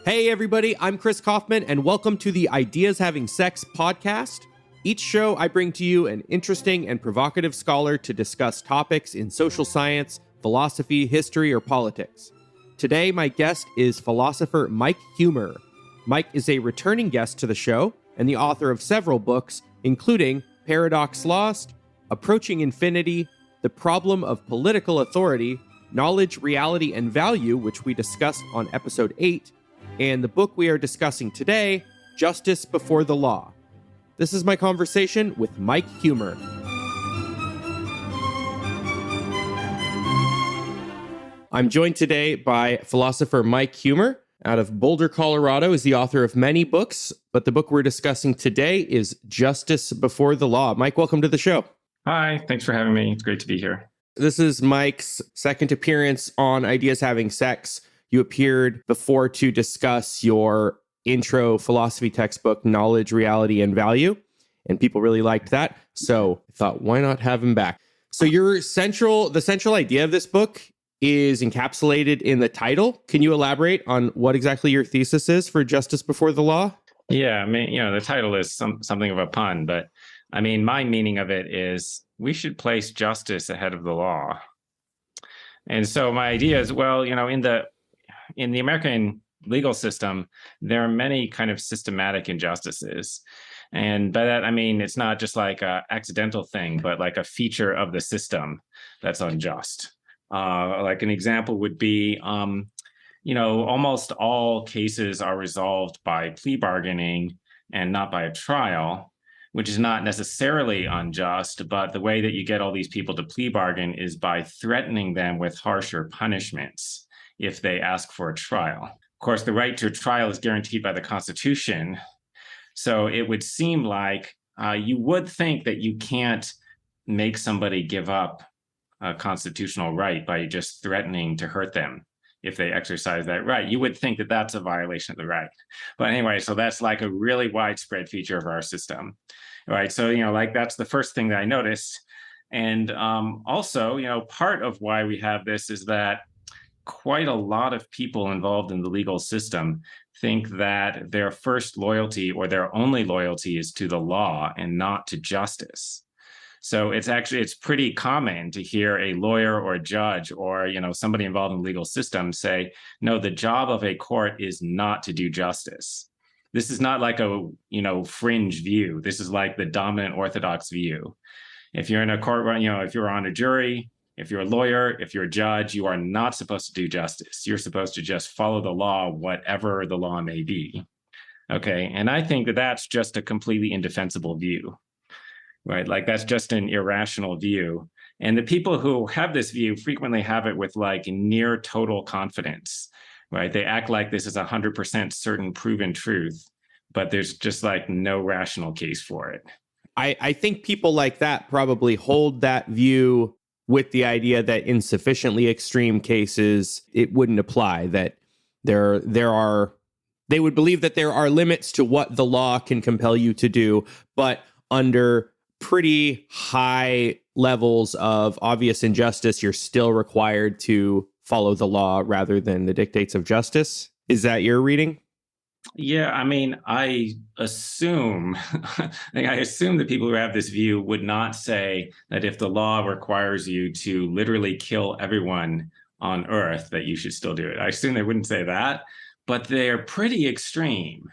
Hey everybody, I'm Chris Kaufman, and welcome to the Ideas Having Sex podcast. Each show, I bring to you an interesting and provocative scholar to discuss topics in social science, philosophy, history, or politics. Today, my guest is philosopher Mike Huemer. Mike is a returning guest to the show and the author of several books, including Paradox Lost, Approaching Infinity, The Problem of Political Authority, Knowledge, Reality, and Value, which we discussed on episode 8, and the book we are discussing today, Justice Before the Law. This is my conversation with Mike Huemer. I'm joined today by philosopher Mike Huemer out of Boulder, Colorado. Is the author of many books, but the book we're discussing today is Justice Before the Law. Mike, welcome to the show. Hi, thanks for having me. It's great to be here. This is Mike's second appearance on Ideas Having Sex. You appeared before to discuss your intro philosophy textbook, Knowledge, Reality, and Value, and people really liked that. So I thought, why not have him back? So the central idea of this book is encapsulated in the title. Can you elaborate on what exactly your thesis is for Justice Before the Law? Yeah, I mean, the title is something of a pun, but I mean, my meaning of it is we should place justice ahead of the law. And so my idea is, well, in the American legal system, there are many kind of systematic injustices. And by that, I mean, it's not just like an accidental thing, but like a feature of the system that's unjust. Like an example would be, almost all cases are resolved by plea bargaining and not by a trial, which is not necessarily unjust, but the way that you get all these people to plea bargain is by threatening them with harsher punishments if they ask for a trial. Of course, the right to a trial is guaranteed by the Constitution. So it would seem like you would think that you can't make somebody give up a constitutional right by just threatening to hurt them if they exercise that right. You would think that that's a violation of the right. But anyway, so that's like a really widespread feature of our system, right? So, that's the first thing that I noticed. And also, part of why we have this is that quite a lot of people involved in the legal system think that their first loyalty or their only loyalty is to the law and not to justice. So it's pretty common to hear a lawyer or a judge or, somebody involved in the legal system say, no, the job of a court is not to do justice. This is not like a, fringe view. This is like the dominant orthodox view. If you're in a court, if you're on a jury, if you're a lawyer, if you're a judge, you are not supposed to do justice. You're supposed to just follow the law, whatever the law may be. Okay. And I think that that's just a completely indefensible view, right? Like that's just an irrational view. And the people who have this view frequently have it with like near total confidence, right? They act like this is 100% certain proven truth, but there's just like no rational case for it. I think people like that probably hold that view with the idea that in sufficiently extreme cases, it wouldn't apply, that they would believe that there are limits to what the law can compel you to do, but under pretty high levels of obvious injustice, you're still required to follow the law rather than the dictates of justice. Is that your reading? Yeah, I mean, I assume that people who have this view would not say that if the law requires you to literally kill everyone on Earth, that you should still do it. I assume they wouldn't say that, but they're pretty extreme,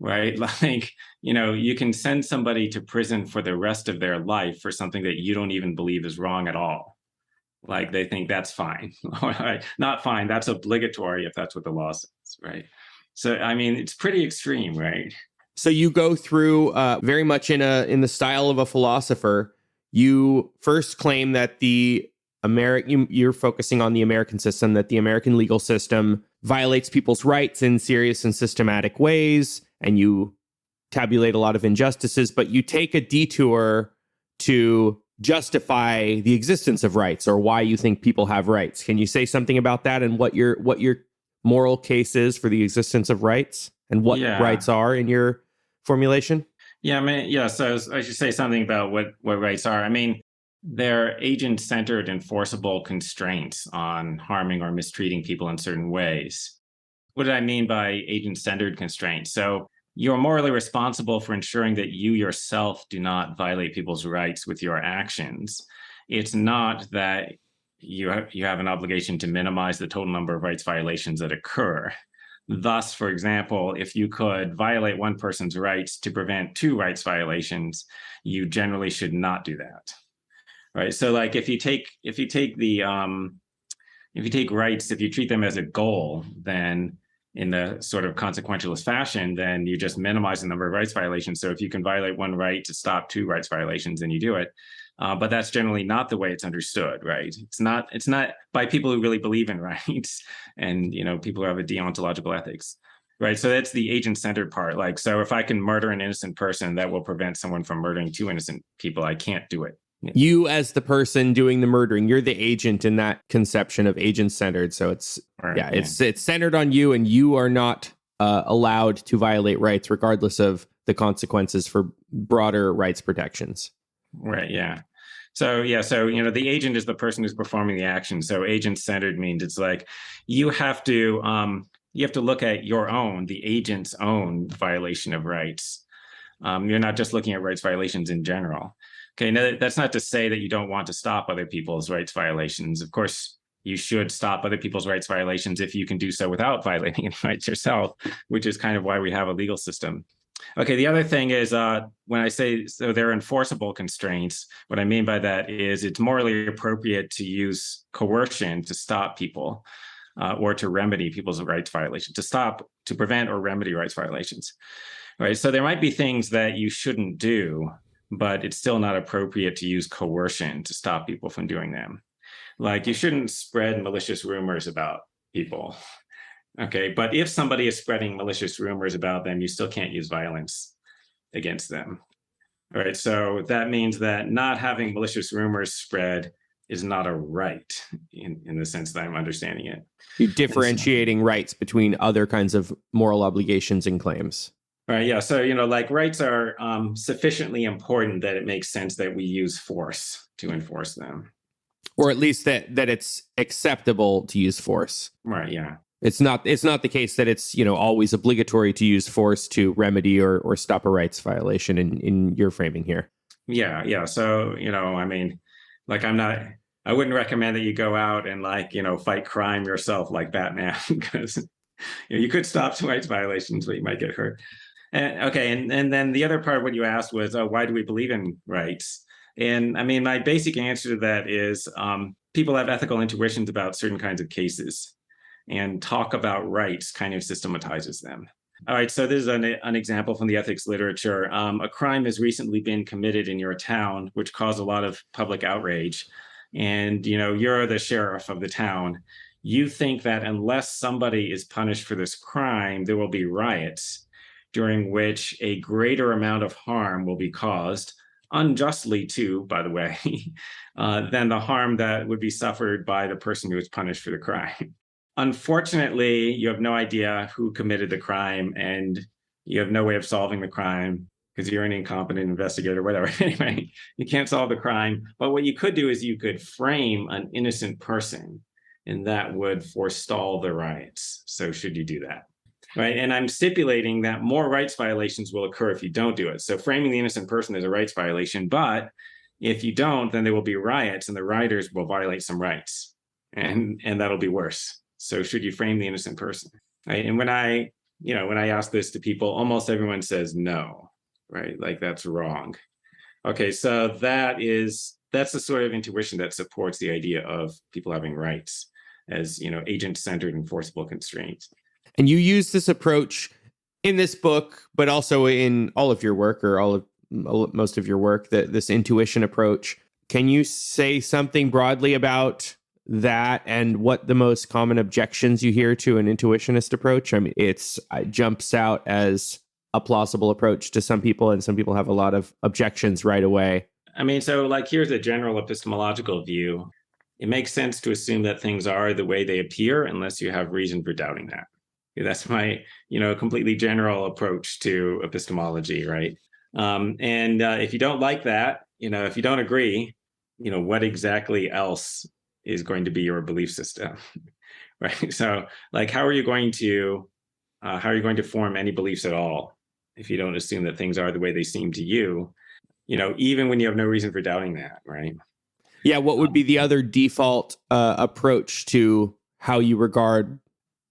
right? Like, you can send somebody to prison for the rest of their life for something that you don't even believe is wrong at all. Like they think that's fine. Not fine, that's obligatory if that's what the law says, right? So, I mean, it's pretty extreme, right? So you go through very much in the style of a philosopher. You first claim that you're focusing on the American system, that the American legal system violates people's rights in serious and systematic ways, and you tabulate a lot of injustices, but you take a detour to justify the existence of rights or why you think people have rights. Can you say something about that and what your moral case is for the existence of rights and what rights are in your formulation? Yeah, I mean, so I should say something about what rights are. I mean, they're agent-centered enforceable constraints on harming or mistreating people in certain ways. What did I mean by agent-centered constraint? So you're morally responsible for ensuring that you yourself do not violate people's rights with your actions. It's not that you have an obligation to minimize the total number of rights violations that occur. Thus, for example, if you could violate one person's rights to prevent two rights violations, you generally should not do that. Right. So like if you take rights, if you treat them as a goal, then in the sort of consequentialist fashion, then you just minimize the number of rights violations. So if you can violate one right to stop two rights violations, then you do it. But that's generally not the way it's understood, right? It's not by people who really believe in rights and, people who have a deontological ethics, right? So that's the agent-centered part. Like, so if I can murder an innocent person, that will prevent someone from murdering two innocent people. I can't do it. You, as the person doing the murdering, you're the agent in that conception of agent-centered. So it's it's centered on you, and you are not allowed to violate rights, regardless of the consequences for broader rights protections. Right. Yeah. So the agent is the person who's performing the action. So agent-centered means it's like you have to look at the agent's own violation of rights. You're not just looking at rights violations in general. Okay, now that's not to say that you don't want to stop other people's rights violations. Of course, you should stop other people's rights violations if you can do so without violating any rights yourself, which is kind of why we have a legal system. Okay, the other thing is when I say so they're enforceable constraints, what I mean by that is it's morally appropriate to use coercion to stop people or to remedy people's rights violations, to prevent or remedy rights violations. Right, so there might be things that you shouldn't do, but it's still not appropriate to use coercion to stop people from doing them. Like you shouldn't spread malicious rumors about people. Okay, but if somebody is spreading malicious rumors about them, you still can't use violence against them. All right, so that means that not having malicious rumors spread is not a right in the sense that I'm understanding it. You're differentiating rights between other kinds of moral obligations and claims. Right. Yeah. So, like rights are sufficiently important that it makes sense that we use force to enforce them. Or at least that it's acceptable to use force. Right. Yeah. It's not the case that it's, always obligatory to use force to remedy or stop a rights violation in your framing here. Yeah. Yeah. So, I wouldn't recommend that you go out and fight crime yourself like Batman because you could stop some rights violations, but you might get hurt. And then the other part of what you asked was, why do we believe in rights? And my basic answer to that is people have ethical intuitions about certain kinds of cases, and talk about rights kind of systematizes them. All right, so this is an example from the ethics literature. A crime has recently been committed in your town, which caused a lot of public outrage. And, you're the sheriff of the town. You think that unless somebody is punished for this crime, there will be riots during which a greater amount of harm will be caused, unjustly too, by the way, than the harm that would be suffered by the person who was punished for the crime. Unfortunately, you have no idea who committed the crime, and you have no way of solving the crime because you're an incompetent investigator, whatever. Anyway, you can't solve the crime. But what you could do is you could frame an innocent person, and that would forestall the riots. So should you do that? Right. And I'm stipulating that more rights violations will occur if you don't do it. So framing the innocent person as a rights violation, but if you don't, then there will be riots and the rioters will violate some rights, and that'll be worse. So should you frame the innocent person? Right. And when I ask this to people, almost everyone says no, right? Like that's wrong. Okay. So that's the sort of intuition that supports the idea of people having rights as, agent-centered enforceable constraints. And you use this approach in this book, but also in all of your work or most of your work, this intuition approach. Can you say something broadly about that and what the most common objections you hear to an intuitionist approach? It jumps out as a plausible approach to some people, and some people have a lot of objections right away. So here's a general epistemological view. It makes sense to assume that things are the way they appear unless you have reason for doubting that. That's my, completely general approach to epistemology, right? And if you don't like that, if you don't agree, what exactly else is going to be your belief system, right? So, how are you going to how are you going to form any beliefs at all if you don't assume that things are the way they seem to you? Even when you have no reason for doubting that, right? Yeah, what would be the other default approach to how you regard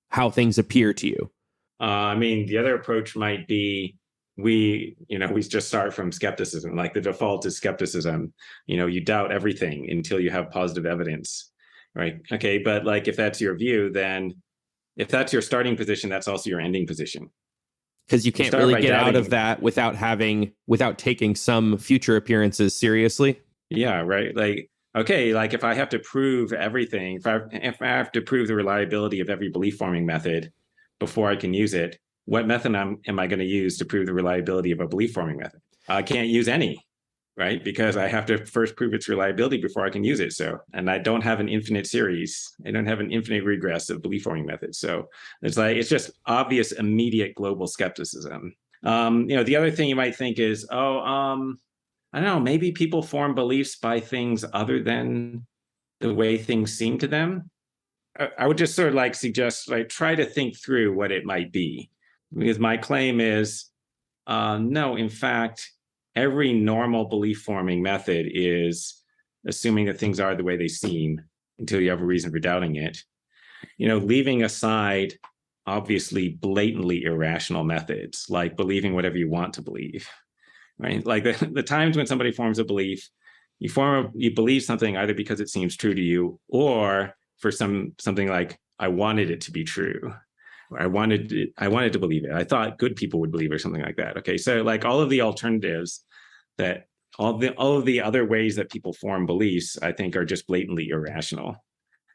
how things appear to you? The other approach might be we just start from skepticism. Like the default is skepticism. You doubt everything until you have positive evidence, right? Okay, but like if that's your view, then if that's your starting position, that's also your ending position. Because you can't really get out of that without taking some future appearances seriously. Yeah, right. Like, okay, like if I have to prove everything, if I have to prove the reliability of every belief forming method before I can use it, what method am I going to use to prove the reliability of a belief forming method? I can't use any, right? Because I have to first prove its reliability before I can use it. So, and I don't have an infinite series. I don't have an infinite regress of belief forming methods. So it's just obvious, immediate global skepticism. The other thing you might think is, I don't know, maybe people form beliefs by things other than the way things seem to them. I would just sort of like suggest, like, try to think through what it might be. Because my claim is, no, in fact, every normal belief forming method is assuming that things are the way they seem until you have a reason for doubting it. Leaving aside obviously blatantly irrational methods, like believing whatever you want to believe, right? Like the times when somebody forms a belief, you believe something either because it seems true to you or for something like, I wanted it to be true. Or I wanted to believe it. I thought good people would believe, or something like that. Okay, so like all of the alternatives, that all of the other ways that people form beliefs, I think are just blatantly irrational,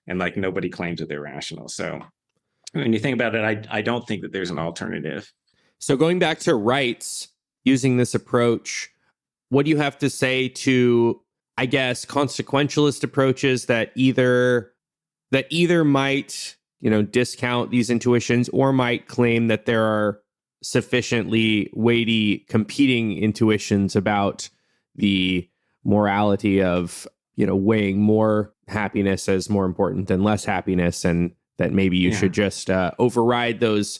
and like nobody claims that they're rational. So when you think about it, I don't think that there's an alternative. So going back to rights, using this approach, what do you have to say to, I guess, consequentialist approaches that either might, discount these intuitions or might claim that there are sufficiently weighty competing intuitions about the morality of, weighing more happiness as more important than less happiness, and that maybe you should just override those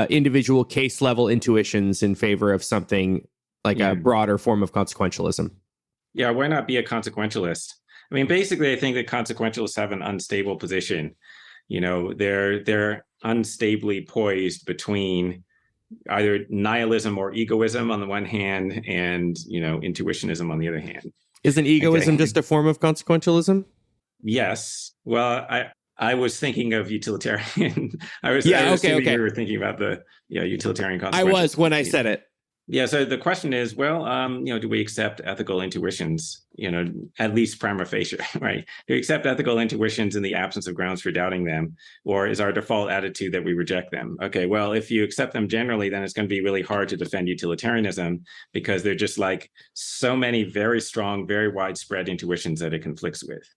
individual case level intuitions in favor of something like a broader form of consequentialism? Yeah, why not be a consequentialist? Basically, I think that consequentialists have an unstable position. They're unstably poised between either nihilism or egoism on the one hand, and intuitionism on the other hand. Isn't egoism just a form of consequentialism? Yes. Well, I was thinking of utilitarian. I was okay. You were thinking about the utilitarian consequentialism. I was when I said it. Yeah. So the question is, well, do we accept ethical intuitions? At least prima facie, right? Do we accept ethical intuitions in the absence of grounds for doubting them, or is our default attitude that we reject them? Okay. Well, if you accept them generally, then it's going to be really hard to defend utilitarianism, because they're just like so many very strong, very widespread intuitions that it conflicts with.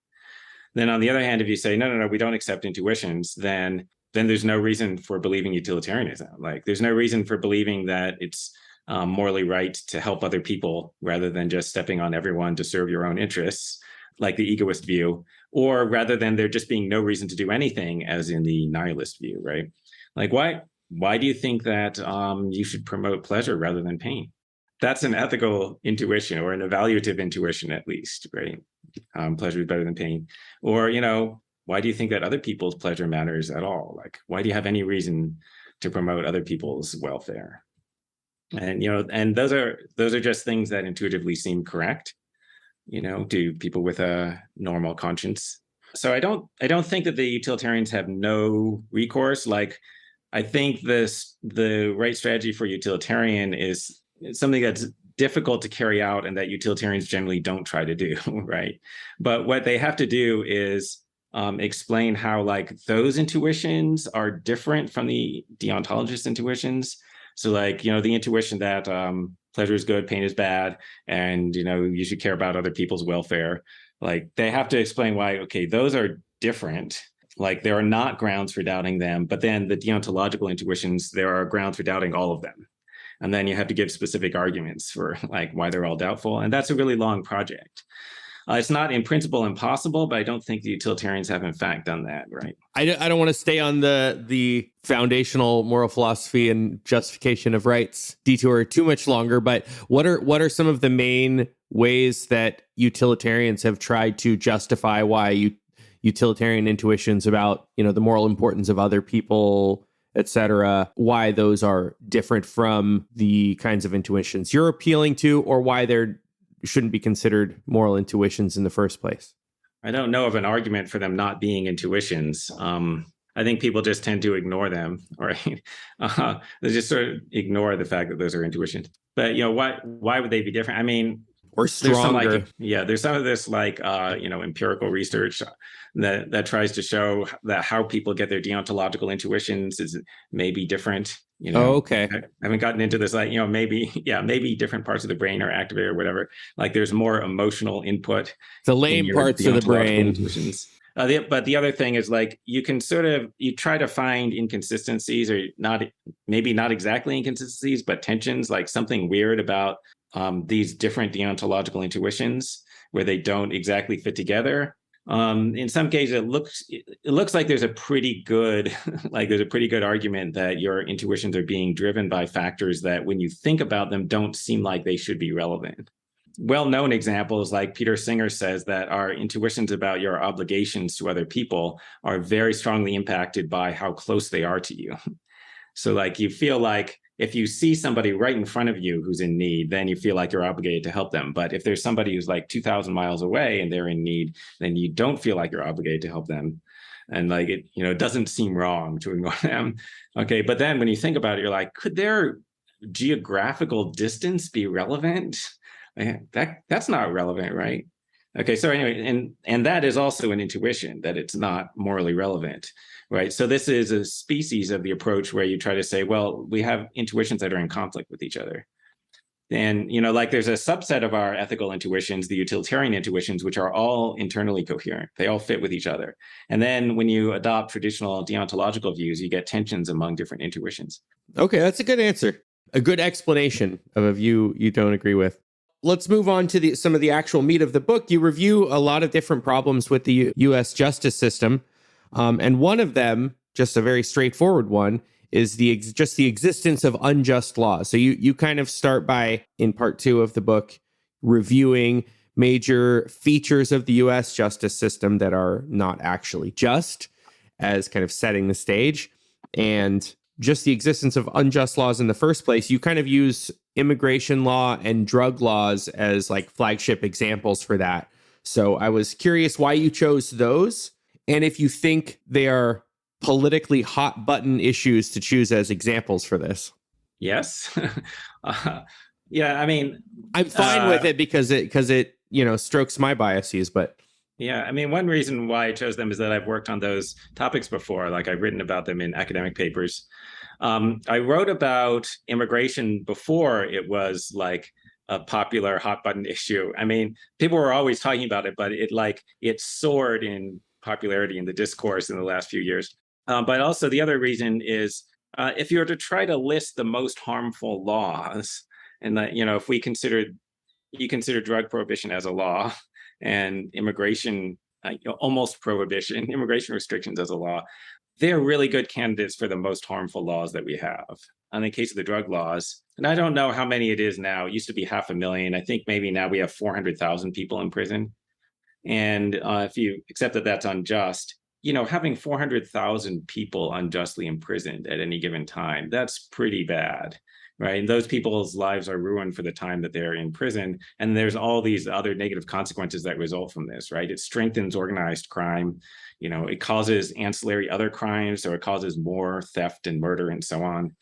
Then on the other hand, if you say, no, we don't accept intuitions, then there's no reason for believing utilitarianism. Like there's no reason for believing that it's morally right to help other people rather than just stepping on everyone to serve your own interests, like the egoist view, or rather than there just being no reason to do anything, as in the nihilist view, right? Like why do you think that you should promote pleasure rather than pain? That's an ethical intuition, or an evaluative intuition at least, right? Pleasure is better than pain. Or, why do you think that other people's pleasure matters at all? Like, why do you have any reason to promote other people's welfare? And and those are just things that intuitively seem correct, to people with a normal conscience. So I don't think that the utilitarians have no recourse. Like, I think the right strategy for utilitarian is something that's difficult to carry out, and that utilitarians generally don't try to do, right? But what they have to do is explain how like those intuitions are different from the deontologist intuitions. So like, the intuition that pleasure is good, pain is bad, and, you should care about other people's welfare. Like they have to explain why, okay, those are different. Like there are not grounds for doubting them, but then the deontological intuitions, there are grounds for doubting all of them. And then you have to give specific arguments for like why they're all doubtful. And that's a really long project. It's not in principle impossible, but I don't think the utilitarians have in fact done that, right? I don't want to stay on the foundational moral philosophy and justification of rights detour too much longer, but what are some of the main ways that utilitarians have tried to justify why utilitarian intuitions about, the moral importance of other people, etc., why those are different from the kinds of intuitions you're appealing to, or why they're shouldn't be considered moral intuitions in the first place? I don't know of an argument for them not being intuitions. I think people just tend to ignore them, right? They just sort of ignore the fact that those are intuitions. But why would they be different? I mean, or stronger. There's some of this empirical research that tries to show that how people get their deontological intuitions is maybe different. Okay. I haven't gotten into this, maybe different parts of the brain are activated or whatever. Like there's more emotional input. The lame parts of the brain. Intuitions. But the other thing is you can you try to find inconsistencies, or maybe not exactly inconsistencies, but tensions, like something weird about these different deontological intuitions where they don't exactly fit together. In some cases, it looks like there's a pretty good argument that your intuitions are being driven by factors that, when you think about them, don't seem like they should be relevant. Well-known examples, like Peter Singer says, that our intuitions about your obligations to other people are very strongly impacted by how close they are to you. So you feel like if you see somebody right in front of you who's in need, then you feel like you're obligated to help them. But if there's somebody who's 2,000 miles away and they're in need, then you don't feel like you're obligated to help them. And it doesn't seem wrong to ignore them. Okay, but then when you think about it, you're like, could their geographical distance be relevant? That's not relevant, right? Okay, so anyway, and that is also an intuition, that it's not morally relevant, right? So this is a species of the approach where you try to say, well, we have intuitions that are in conflict with each other. And, there's a subset of our ethical intuitions, the utilitarian intuitions, which are all internally coherent. They all fit with each other. And then when you adopt traditional deontological views, you get tensions among different intuitions. Okay, that's a good answer. A good explanation of a view you don't agree with. Let's move on to some of the actual meat of the book. You review a lot of different problems with the U.S. justice system. And one of them, just a very straightforward one, is just the existence of unjust laws. So you kind of start by, in part 2 of the book, reviewing major features of the U.S. justice system that are not actually just, as kind of setting the stage. And just the existence of unjust laws in the first place. You kind of use immigration law and drug laws as flagship examples for that. So I was curious why you chose those, and if you think they are politically hot button issues to choose as examples for this. Yes. Yeah, I mean, I'm fine with it because it strokes my biases, but yeah, I mean, one reason why I chose them is that I've worked on those topics before. I've written about them in academic papers. I wrote about immigration before it was a popular hot button issue. I mean, people were always talking about it, but it soared in popularity in the discourse in the last few years. But also the other reason is if you were to try to list the most harmful laws, and if you consider drug prohibition as a law, and immigration, almost prohibition, immigration restrictions as a law, they're really good candidates for the most harmful laws that we have. In the case of the drug laws, and I don't know how many it is now, it used to be 500,000. I think maybe now we have 400,000 people in prison. And if you accept that that's unjust, having 400,000 people unjustly imprisoned at any given time, that's pretty bad. Right. And those people's lives are ruined for the time that they're in prison. And there's all these other negative consequences that result from this. Right. It strengthens organized crime. It causes ancillary other crimes. So it causes more theft and murder and so on.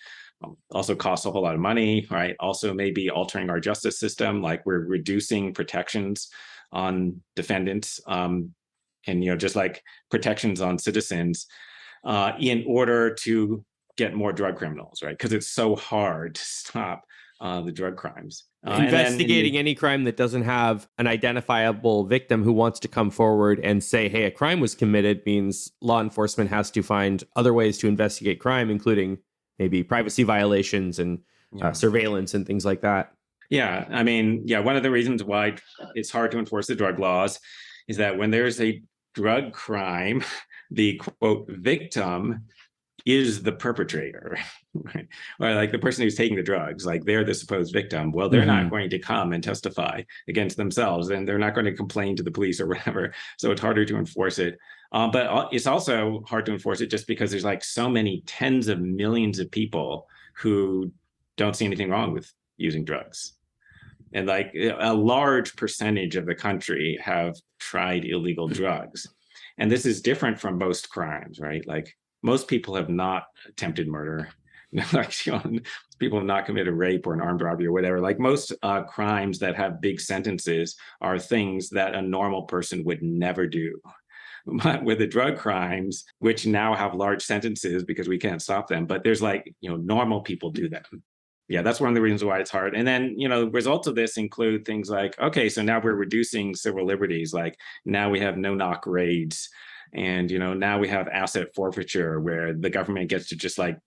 Also costs a whole lot of money. Right. Also maybe altering our justice system, we're reducing protections on defendants and, just protections on citizens in order to get more drug criminals, right? Because it's so hard to stop the drug crimes. Investigating any crime that doesn't have an identifiable victim who wants to come forward and say, hey, a crime was committed, means law enforcement has to find other ways to investigate crime, including maybe privacy violations and surveillance and things like that. Yeah, I mean, yeah, one of the reasons why it's hard to enforce the drug laws is that when there's a drug crime, the quote victim is the perpetrator, right? Or like the person who's taking the drugs, like they're the supposed victim. Well, they're not Hmm. going to come and testify against themselves, and they're not going to complain to the police or whatever. So it's harder to enforce it. But it's also hard to enforce it just because there's like so many tens of millions of people who don't see anything wrong with using drugs. And like a large percentage of the country have tried illegal drugs. And this is different from most crimes, right? Like most people have not attempted murder. Like, people have not committed rape or an armed robbery or whatever. Like most crimes that have big sentences are things that a normal person would never do. But with the drug crimes, which now have large sentences because we can't stop them, but there's like, normal people do them. Yeah, that's one of the reasons why it's hard. And then, results of this include things like, okay, so now we're reducing civil liberties. Like now we have no-knock raids. And, now we have asset forfeiture where the government gets to just like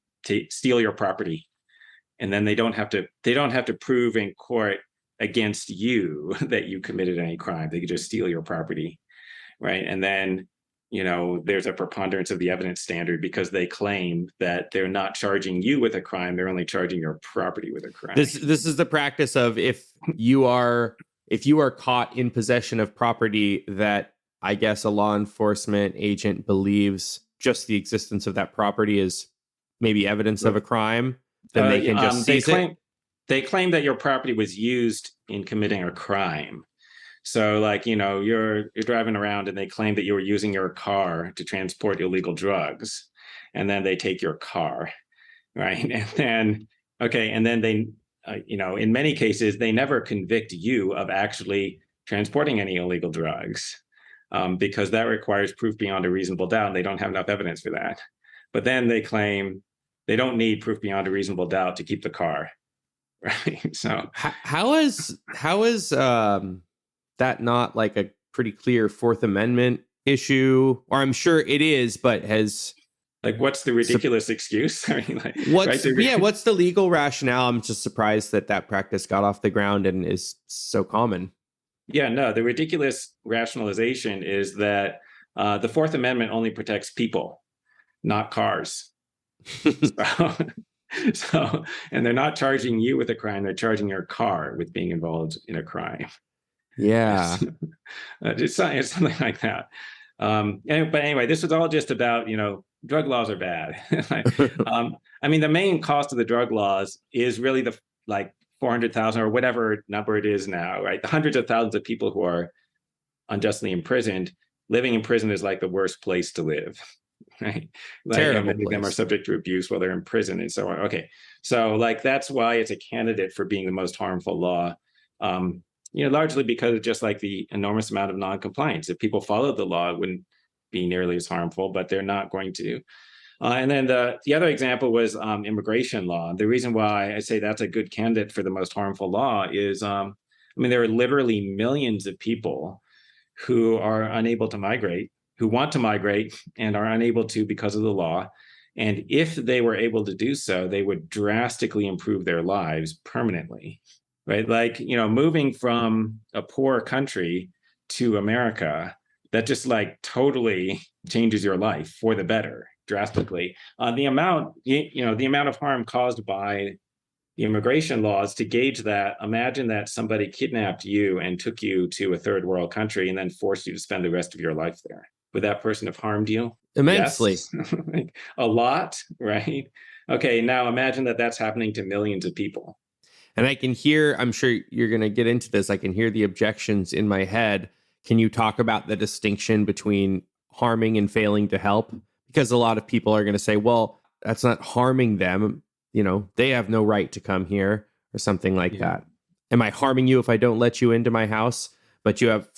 steal your property. And then they don't have to prove in court against you that you committed any crime. They can just steal your property. Right. And then, there's a preponderance of the evidence standard because they claim that they're not charging you with a crime. They're only charging your property with a crime. This is the practice of if you are caught in possession of property that I guess a law enforcement agent believes just the existence of that property is maybe evidence of a crime, then they can just seize it. They claim that your property was used in committing a crime. So like, you're driving around and they claim that you were using your car to transport illegal drugs. And then they take your car, right? And then, okay, and then they, in many cases, they never convict you of actually transporting any illegal drugs because that requires proof beyond a reasonable doubt. And they don't have enough evidence for that. But then they claim they don't need proof beyond a reasonable doubt to keep the car, right? So How is that not like a pretty clear Fourth Amendment issue? Or I'm sure it is, but has like, what's the ridiculous excuse? I mean, like, what's the legal rationale? I'm just surprised that practice got off the ground and is so common. Yeah, no, the ridiculous rationalization is that the Fourth Amendment only protects people, not cars. So, and they're not charging you with a crime; they're charging your car with being involved in a crime. Yeah. It's something like that. But anyway, this was all just about, drug laws are bad. I mean, the main cost of the drug laws is really the like 400,000 or whatever number it is now, right? The hundreds of thousands of people who are unjustly imprisoned. Living in prison is like the worst place to live, right? Like, Terrible many of them are subject to abuse while they're in prison and so on. Okay, so like that's why it's a candidate for being the most harmful law. Largely because of just like the enormous amount of non-compliance. If people followed the law, it wouldn't be nearly as harmful, but they're not going to. And then the other example was immigration law. The reason why I say that's a good candidate for the most harmful law is, there are literally millions of people who are unable to migrate, who want to migrate and are unable to because of the law. And if they were able to do so, they would drastically improve their lives permanently. Right? Like, moving from a poor country to America, that just like totally changes your life for the better drastically. The amount of harm caused by the immigration laws, to gauge that, imagine that somebody kidnapped you and took you to a third world country and then forced you to spend the rest of your life there. Would that person have harmed you? Immensely. Yes. Like, a lot, right? Okay, now imagine that that's happening to millions of people. And I can hear, I'm sure you're going to get into this, I can hear the objections in my head. Can you talk about the distinction between harming and failing to help? Because a lot of people are going to say, well, that's not harming them. They have no right to come here or something like that. Am I harming you if I don't let you into my house? But you have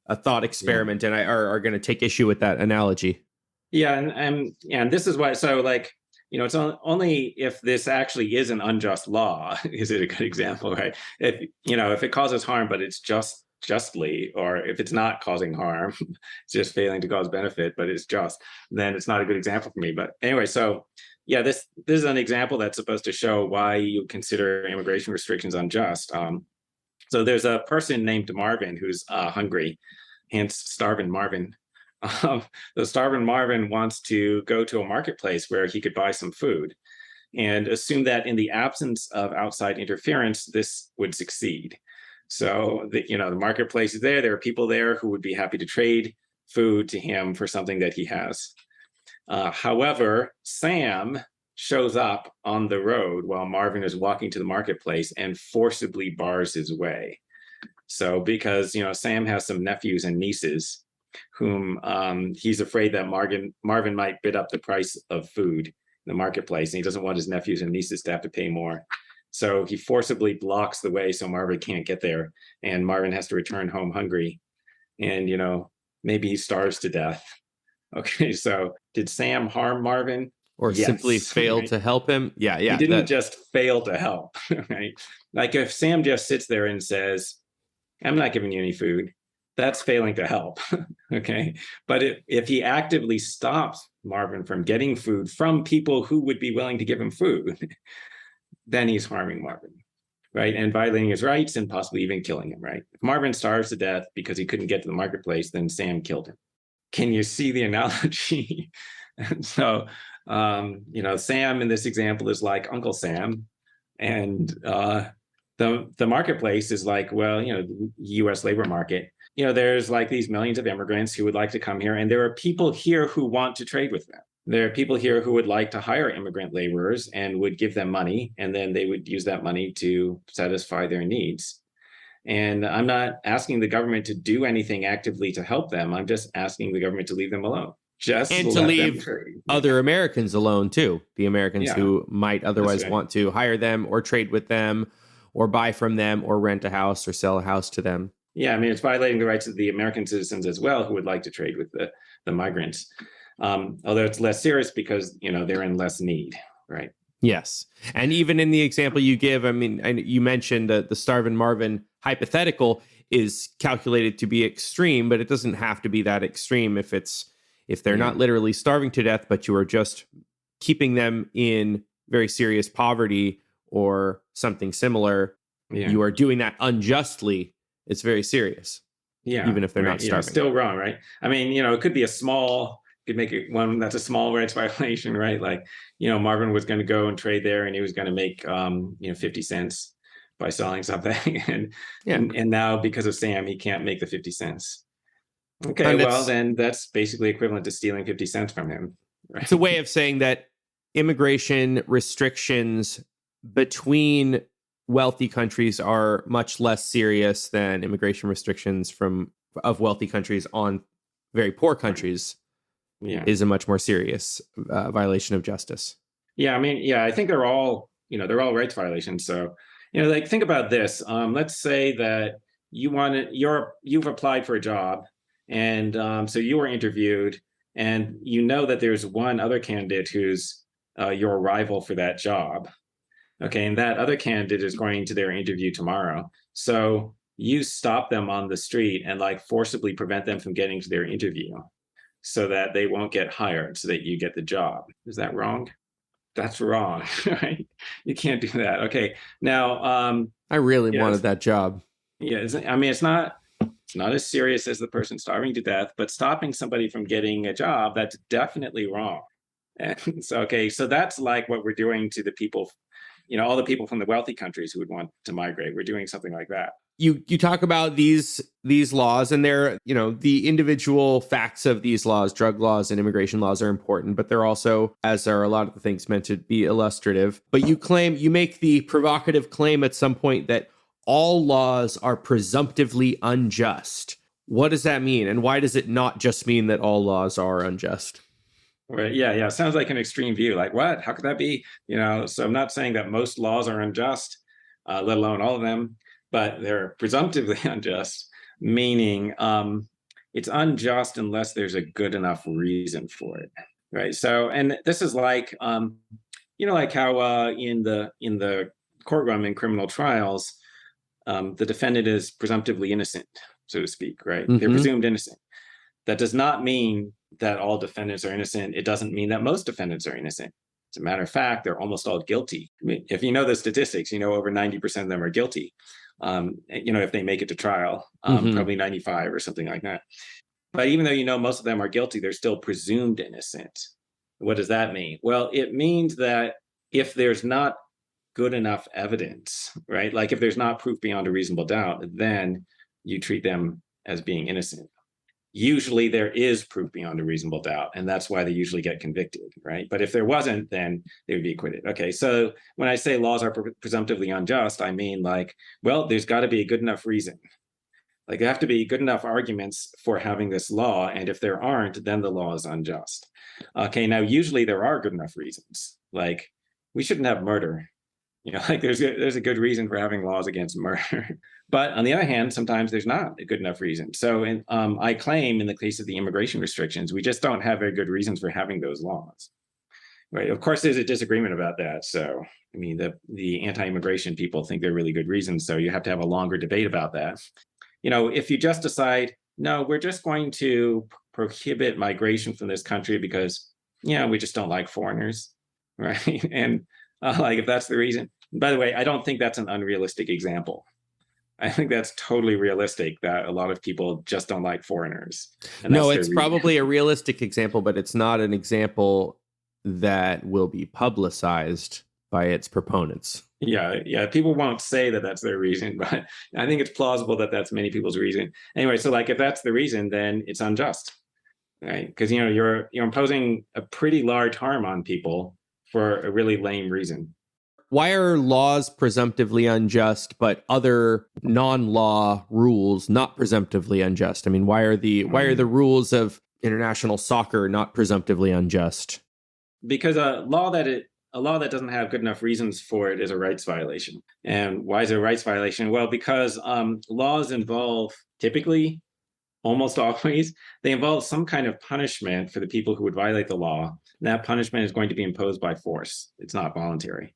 a thought experiment and are going to take issue with that analogy. Yeah. And this is why, so like, it's only if this actually is an unjust law is it a good example, right? If it causes harm, but it's just justly, or if it's not causing harm, it's just failing to cause benefit, but it's just, then it's not a good example for me. But anyway, so yeah, this is an example that's supposed to show why you consider immigration restrictions unjust. So there's a person named Marvin who's hungry, hence Starvin' Marvin. The Starvin' Marvin wants to go to a marketplace where he could buy some food, and assume that in the absence of outside interference, this would succeed. So the marketplace is there. There are people there who would be happy to trade food to him for something that he has. However, Sam shows up on the road while Marvin is walking to the marketplace and forcibly bars his way. So because Sam has some nephews and nieces whom he's afraid that Marvin might bid up the price of food in the marketplace, and he doesn't want his nephews and nieces to have to pay more. So he forcibly blocks the way so Marvin can't get there, and Marvin has to return home hungry, and maybe he starves to death. Okay, so did Sam harm Marvin? Or Yes, simply fail right? to help him? Yeah, He didn't just fail to help, right? Like if Sam just sits there and says, I'm not giving you any food, that's failing to help. Okay. But if he actively stops Marvin from getting food from people who would be willing to give him food, then he's harming Marvin, right? And violating his rights and possibly even killing him, right? If Marvin starves to death because he couldn't get to the marketplace, then Sam killed him. Can you see the analogy? And so, Sam in this example is like Uncle Sam, and the marketplace is like, well, the U.S. labor market. There's like these millions of immigrants who would like to come here, and there are people here who want to trade with them. There are people here who would like to hire immigrant laborers and would give them money, and then they would use that money to satisfy their needs. And I'm not asking the government to do anything actively to help them. I'm just asking the government to leave them alone. And to leave other Americans alone, too. The Americans who might otherwise want to hire them or trade with them or buy from them or rent a house or sell a house to them. Yeah, I mean, it's violating the rights of the American citizens as well who would like to trade with the migrants. Although it's less serious because, they're in less need, right? Yes. And even in the example you give, I mean, you mentioned the Starvin' Marvin hypothetical is calculated to be extreme, but it doesn't have to be that extreme if they're not literally starving to death, but you are just keeping them in very serious poverty or something similar. Yeah. You are doing that unjustly. It's very serious. Yeah. Even if they're not starving. Still wrong, right? I mean, it could be could make it one that's a small rights violation, right? Like, Marvin was going to go and trade there and he was going to make, 50 cents by selling something. And now because of Sam, he can't make the 50 cents. Okay, well, then that's basically equivalent to stealing 50 cents from him. Right? It's a way of saying that immigration restrictions between wealthy countries are much less serious than immigration restrictions of wealthy countries on very poor countries. Yeah. Is a much more serious violation of justice. Yeah, I mean, I think they're all rights violations. So, like think about this. Let's say that you've applied for a job, and so you were interviewed, and that there's one other candidate who's your rival for that job. Okay, and that other candidate is going to their interview tomorrow. So you stop them on the street and like forcibly prevent them from getting to their interview, so that they won't get hired, so that you get the job. Is that wrong? That's wrong, right? You can't do that. Okay, now I really wanted that job. Yeah, I mean, it's not as serious as the person starving to death, but stopping somebody from getting a job, that's definitely wrong. And so that's like what we're doing to the people, all the people from the wealthy countries who would want to migrate. We're doing something like that. You talk about these laws, and they're, the individual facts of these laws, drug laws and immigration laws, are important, but they're also, as are a lot of the things, meant to be illustrative. But you make the provocative claim at some point that all laws are presumptively unjust. What does that mean? And why does it not just mean that all laws are unjust? Right. Yeah. Sounds like an extreme view. Like, what? How could that be? So I'm not saying that most laws are unjust, let alone all of them, but they're presumptively unjust, meaning it's unjust unless there's a good enough reason for it. Right. So, and this is like, like how in the courtroom in criminal trials, the defendant is presumptively innocent, so to speak, right? Mm-hmm. They're presumed innocent. That does not mean that all defendants are innocent. It doesn't mean that most defendants are innocent. As a matter of fact, they're almost all guilty. I mean, if you know the statistics, you know over 90% of them are guilty. If they make it to trial, probably 95 or something like that. But even though you know most of them are guilty, they're still presumed innocent. What does that mean? Well, it means that if there's not good enough evidence, right? Like if there's not proof beyond a reasonable doubt, then you treat them as being innocent. Usually there is proof beyond a reasonable doubt, and that's why they usually get convicted, right? But if there wasn't, then they would be acquitted. Okay, so when I say laws are presumptively unjust, I mean like, well, there's got to be a good enough reason. Like there have to be good enough arguments for having this law, and if there aren't, then the law is unjust. Okay, now usually there are good enough reasons. Like we shouldn't have murder. Like there's a good reason for having laws against murder. But on the other hand, sometimes there's not a good enough reason. So I claim in the case of the immigration restrictions, we just don't have very good reasons for having those laws. Right. Of course, there's a disagreement about that. So, I mean, the anti-immigration people think they're really good reasons. So you have to have a longer debate about that. If you just decide, no, we're just going to prohibit migration from this country because, we just don't like foreigners. Right. And like if that's the reason. By the way, I don't think that's an unrealistic example. I think that's totally realistic that a lot of people just don't like foreigners. No, it's probably a realistic example, but it's not an example that will be publicized by its proponents. Yeah. People won't say that that's their reason, but I think it's plausible that that's many people's reason. Anyway, so like if that's the reason, then it's unjust, right? Because you're imposing a pretty large harm on people for a really lame reason. Why are laws presumptively unjust, but other non-law rules not presumptively unjust? I mean, why are the rules of international soccer not presumptively unjust? Because a law that doesn't have good enough reasons for it is a rights violation. And why is it a rights violation? Well, because laws involve typically, almost always, they involve some kind of punishment for the people who would violate the law. That punishment is going to be imposed by force. It's not voluntary.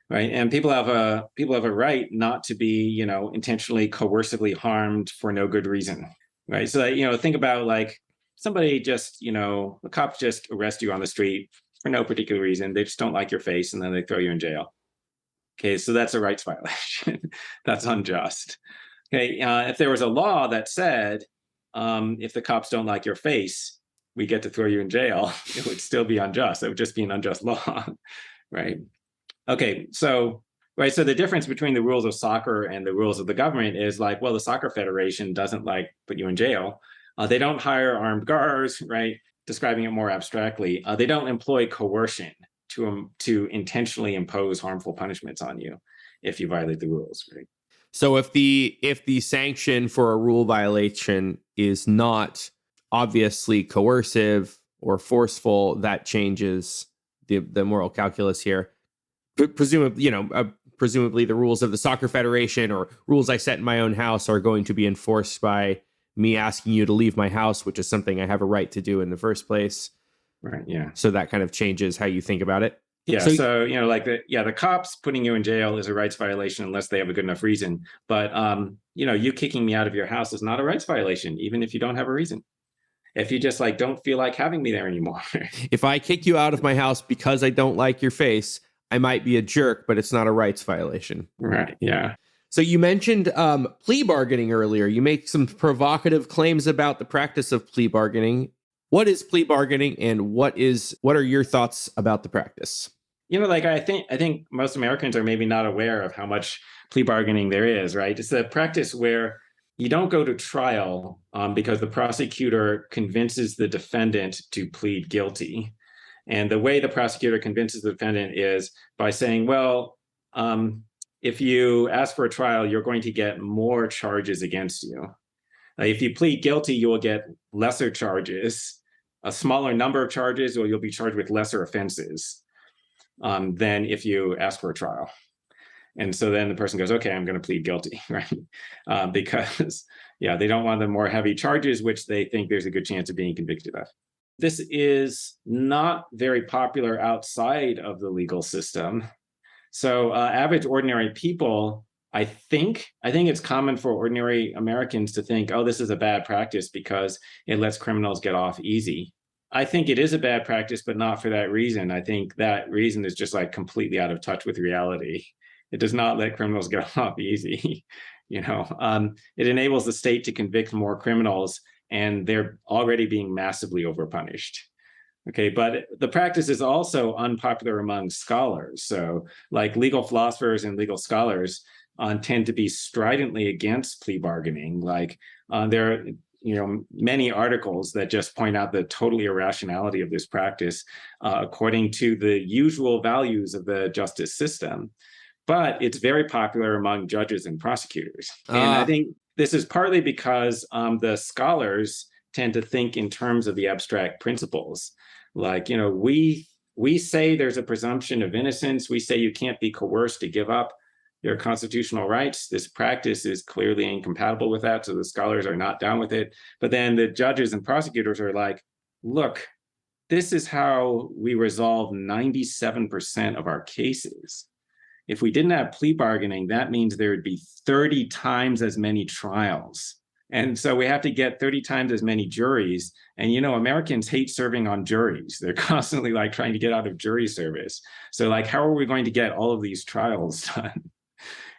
Right. And people have a right not to be, intentionally coercively harmed for no good reason. Right. So that, think about like somebody just, the cops just arrest you on the street for no particular reason. They just don't like your face and then they throw you in jail. Okay. So that's a rights violation. That's unjust. Okay. If there was a law that said, if the cops don't like your face, we get to throw you in jail, it would still be unjust. It would just be an unjust law. Right. Okay, so the difference between the rules of soccer and the rules of the government is like, well, the soccer federation doesn't like put you in jail. They don't hire armed guards, right? Describing it more abstractly, they don't employ coercion to intentionally impose harmful punishments on you if you violate the rules, right? So if the sanction for a rule violation is not obviously coercive or forceful, that changes the moral calculus here. Presumably the rules of the soccer federation or rules I set in my own house are going to be enforced by me asking you to leave my house, which is something I have a right to do in the first place. Right. Yeah. So that kind of changes how you think about it. Yeah. So the cops putting you in jail is a rights violation unless they have a good enough reason. But you kicking me out of your house is not a rights violation, even if you don't have a reason. If you just don't feel like having me there anymore. If I kick you out of my house because I don't like your face, I might be a jerk, but it's not a rights violation. Right. Yeah. So you mentioned plea bargaining earlier. You make some provocative claims about the practice of plea bargaining. What is plea bargaining, and what are your thoughts about the practice? I think most Americans are maybe not aware of how much plea bargaining there is, right? It's a practice where you don't go to trial because the prosecutor convinces the defendant to plead guilty. And the way the prosecutor convinces the defendant is by saying, well, if you ask for a trial, you're going to get more charges against you. If you plead guilty, you will get lesser charges, a smaller number of charges, or you'll be charged with lesser offenses than if you ask for a trial. And so then the person goes, okay, I'm going to plead guilty, right? Because, they don't want the more heavy charges, which they think there's a good chance of being convicted of. This is not very popular outside of the legal system. So average ordinary people I think it's common for ordinary Americans to think, oh, this is a bad practice because it lets criminals get off easy. I think it is a bad practice, but not for that reason. I think that reason is just like completely out of touch with reality. It does not let criminals get off easy. It enables the state to convict more criminals, and they're already being massively overpunished. Okay, but the practice is also unpopular among scholars. So, like legal philosophers and legal scholars tend to be stridently against plea bargaining. Like there are many articles that just point out the total irrationality of this practice according to the usual values of the justice system. But it's very popular among judges and prosecutors. And I think this is partly because the scholars tend to think in terms of the abstract principles. Like, we say there's a presumption of innocence. We say you can't be coerced to give up your constitutional rights. This practice is clearly incompatible with that. So the scholars are not down with it. But then the judges and prosecutors are like, look, this is how we resolve 97% of our cases. If we didn't have plea bargaining, that means there would be 30 times as many trials. And so we have to get 30 times as many juries. And, Americans hate serving on juries. They're constantly like trying to get out of jury service. So like, how are we going to get all of these trials done?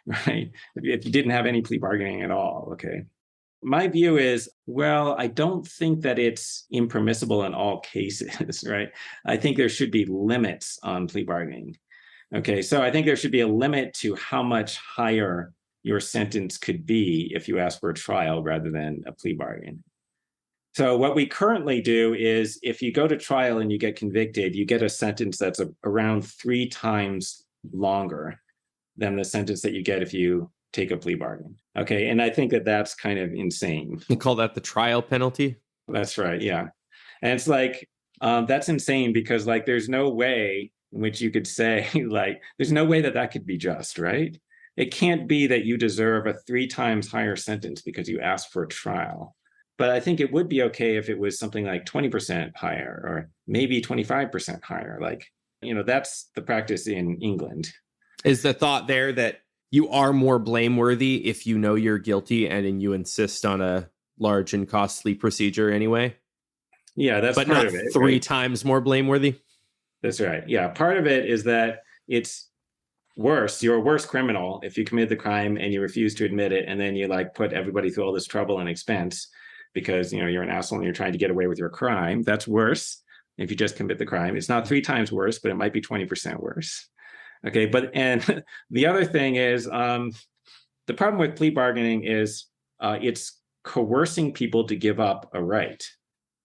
Right? If you didn't have any plea bargaining at all. Okay. My view is, well, I don't think that it's impermissible in all cases, right? I think there should be limits on plea bargaining. Okay. So I think there should be a limit to how much higher your sentence could be if you ask for a trial rather than a plea bargain. So what we currently do is if you go to trial and you get convicted, you get a sentence that's around 3 times longer than the sentence that you get if you take a plea bargain. Okay. And I think that that's kind of insane. You call that the trial penalty? That's right. Yeah. And it's like, that's insane because like, there's no way in which you could say like, there's no way that that could be just, right? It can't be that you deserve a 3 times higher sentence because you asked for a trial. But I think it would be okay if it was something like 20% higher or maybe 25% higher. Like, that's the practice in England. Is the thought there that you are more blameworthy if you know you're guilty and you insist on a large and costly procedure anyway? Yeah, that's but part not of it. 3 right? times more blameworthy? That's right. Yeah, part of it is that it's worse. You're a worse criminal if you commit the crime and you refuse to admit it, and then you like put everybody through all this trouble and expense because you're an asshole and you're trying to get away with your crime. That's worse if you just commit the crime. It's not 3 times worse, but it might be 20% worse. Okay, and the other thing is the problem with plea bargaining is it's coercing people to give up a right,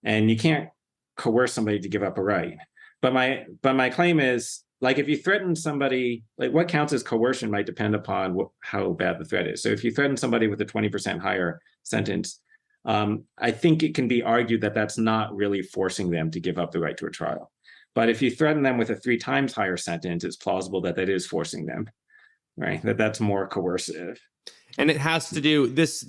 and you can't coerce somebody to give up a right. But my claim is, like, if you threaten somebody, like what counts as coercion might depend upon how bad the threat is. So if you threaten somebody with a 20% higher sentence, I think it can be argued that that's not really forcing them to give up the right to a trial. But if you threaten them with a 3 times higher sentence, it's plausible that that is forcing them, right? That's more coercive. And it has to do, this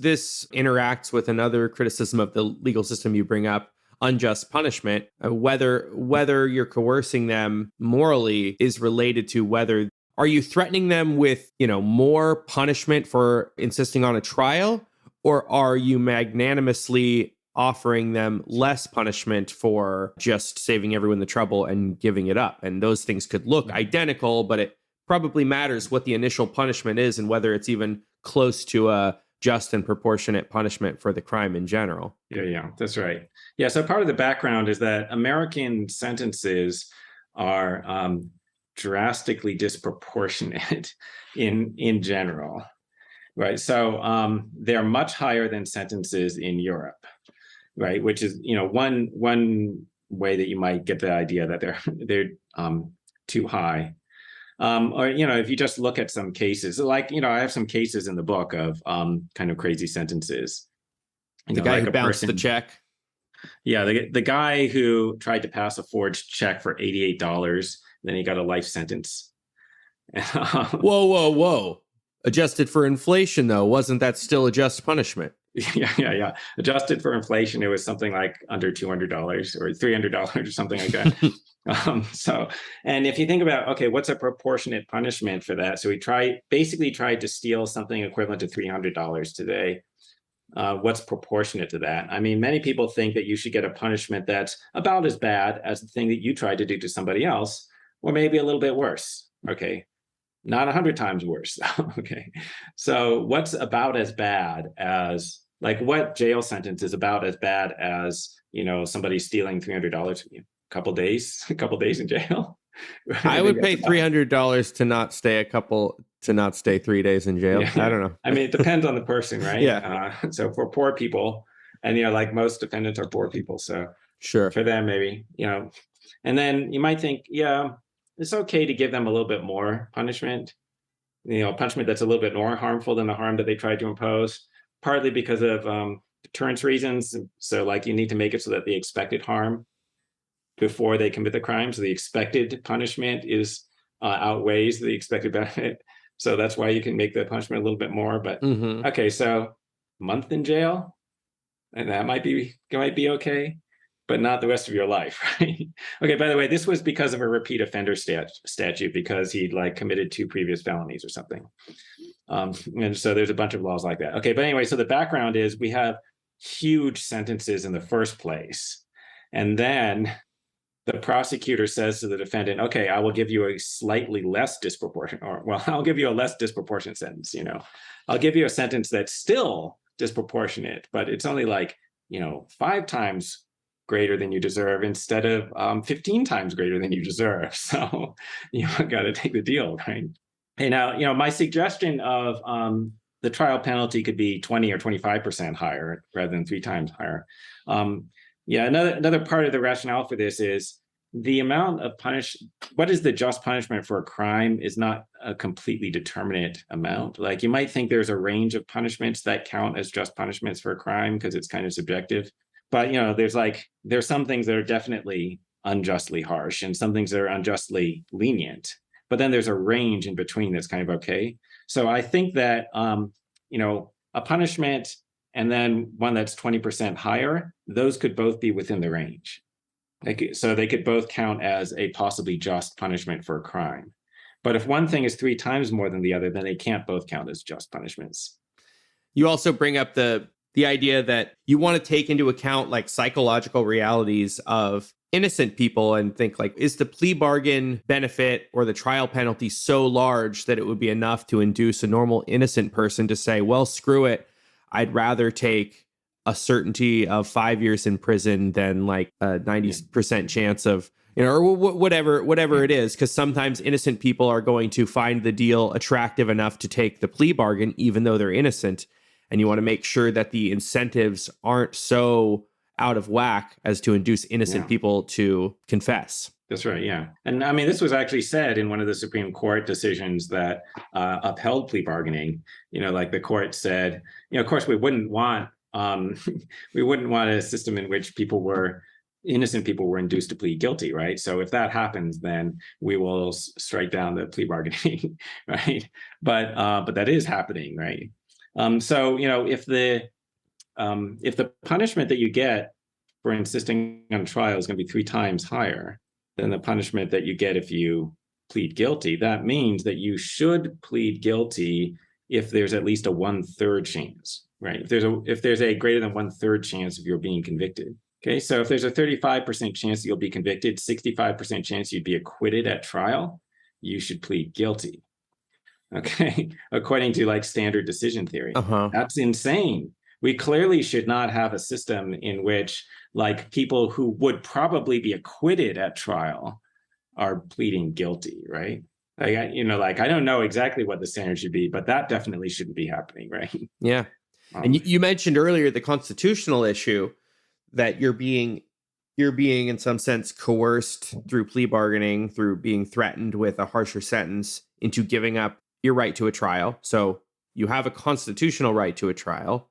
interacts with another criticism of the legal system you bring up, unjust punishment. Whether you're coercing them morally is related to whether, are you threatening them with, more punishment for insisting on a trial, or are you magnanimously offering them less punishment for just saving everyone the trouble and giving it up? And those things could look identical, but it probably matters what the initial punishment is and whether it's even close to a just and proportionate punishment for the crime in general. Yeah, that's right. Yeah, so part of the background is that American sentences are drastically disproportionate in general, right? So they're much higher than sentences in Europe, right? Which is, one way that you might get the idea that they're too high. Or, if you just look at some cases, like, I have some cases in the book of kind of crazy sentences. The guy who bounced the check. Yeah, the guy who tried to pass a forged check for $88, then he got a life sentence. Whoa. Adjusted for inflation, though, wasn't that still a just punishment? Yeah. Adjusted for inflation, it was something like under $200 or $300 or something like that. So, and if you think about, okay, what's a proportionate punishment for that? So we basically tried to steal something equivalent to $300 today. What's proportionate to that? I mean, many people think that you should get a punishment that's about as bad as the thing that you tried to do to somebody else, or maybe a little bit worse. Okay. Not 100 times worse. Okay. So what's about as bad as, like, what jail sentence is about as bad as, somebody stealing $300 from you? A couple days in jail. I would pay $300 to not stay 3 days in jail. Yeah. I don't know. I mean, it depends on the person, right? Yeah. So for poor people, and like most defendants are poor people, so Sure. for them, maybe, and then you might think, yeah, it's okay to give them a little bit more punishment, punishment that's a little bit more harmful than the harm that they tried to impose, partly because of deterrence reasons. So, like, you need to make it so that the expected harm before they commit the crime, so the expected punishment outweighs the expected benefit. So that's why you can make the punishment a little bit more. But okay, so a month in jail, and that might be okay, but not the rest of your life, right? Okay, by the way, this was because of a repeat offender statute, because he'd like committed 2 previous felonies or something. And so there's a bunch of laws like that. Okay, but anyway, so the background is we have huge sentences in the first place. And then the prosecutor says to the defendant, okay, I will give you a slightly less disproportionate, I'll give you a less disproportionate sentence, I'll give you a sentence that's still disproportionate, but it's only like, 5 times greater than you deserve instead of 15 times greater than you deserve. So you got to take the deal, right? Hey, now, my suggestion of the trial penalty could be 20 or 25% higher rather than 3 times higher. Another part of the rationale for this is the amount of what is the just punishment for a crime is not a completely determinate amount. Like, you might think there's a range of punishments that count as just punishments for a crime because it's kind of subjective. But, there's some things that are definitely unjustly harsh and some things that are unjustly lenient. But then there's a range in between that's kind of okay. So I think that, a punishment and then one that's 20% higher, those could both be within the range. So they could both count as a possibly just punishment for a crime. But if one thing is 3 times more than the other, then they can't both count as just punishments. You also bring up the idea that you want to take into account like psychological realities of innocent people and think like, is the plea bargain benefit or the trial penalty so large that it would be enough to induce a normal innocent person to say, well, screw it, I'd rather take a certainty of 5 years in prison than like a 90% chance of, or whatever it is. Because sometimes innocent people are going to find the deal attractive enough to take the plea bargain, even though they're innocent. And you want to make sure that the incentives aren't so out of whack as to induce innocent people to confess. That's right. Yeah. And I mean, this was actually said in one of the Supreme Court decisions that upheld plea bargaining. Like the court said, of course, we wouldn't want a system in which innocent people were induced to plead guilty, right? So if that happens, then we will strike down the plea bargaining, right? But that is happening, right? So if the punishment that you get for insisting on trial is going to be 3 times higher than the punishment that you get if you plead guilty, that means that you should plead guilty if there's at least a 1/3 chance, right? If there's a greater than 1/3 chance of your being convicted. Okay, so if there's a 35% chance that you'll be convicted, 65% chance you'd be acquitted at trial, you should plead guilty. Okay, according to like standard decision theory. That's insane. We clearly should not have a system in which like people who would probably be acquitted at trial are pleading guilty, right? Like, I don't know exactly what the standard should be, but that definitely shouldn't be happening, right? Yeah. And you mentioned earlier the constitutional issue that you're being in some sense coerced through plea bargaining, through being threatened with a harsher sentence into giving up your right to a trial. So you have a constitutional right to a trial.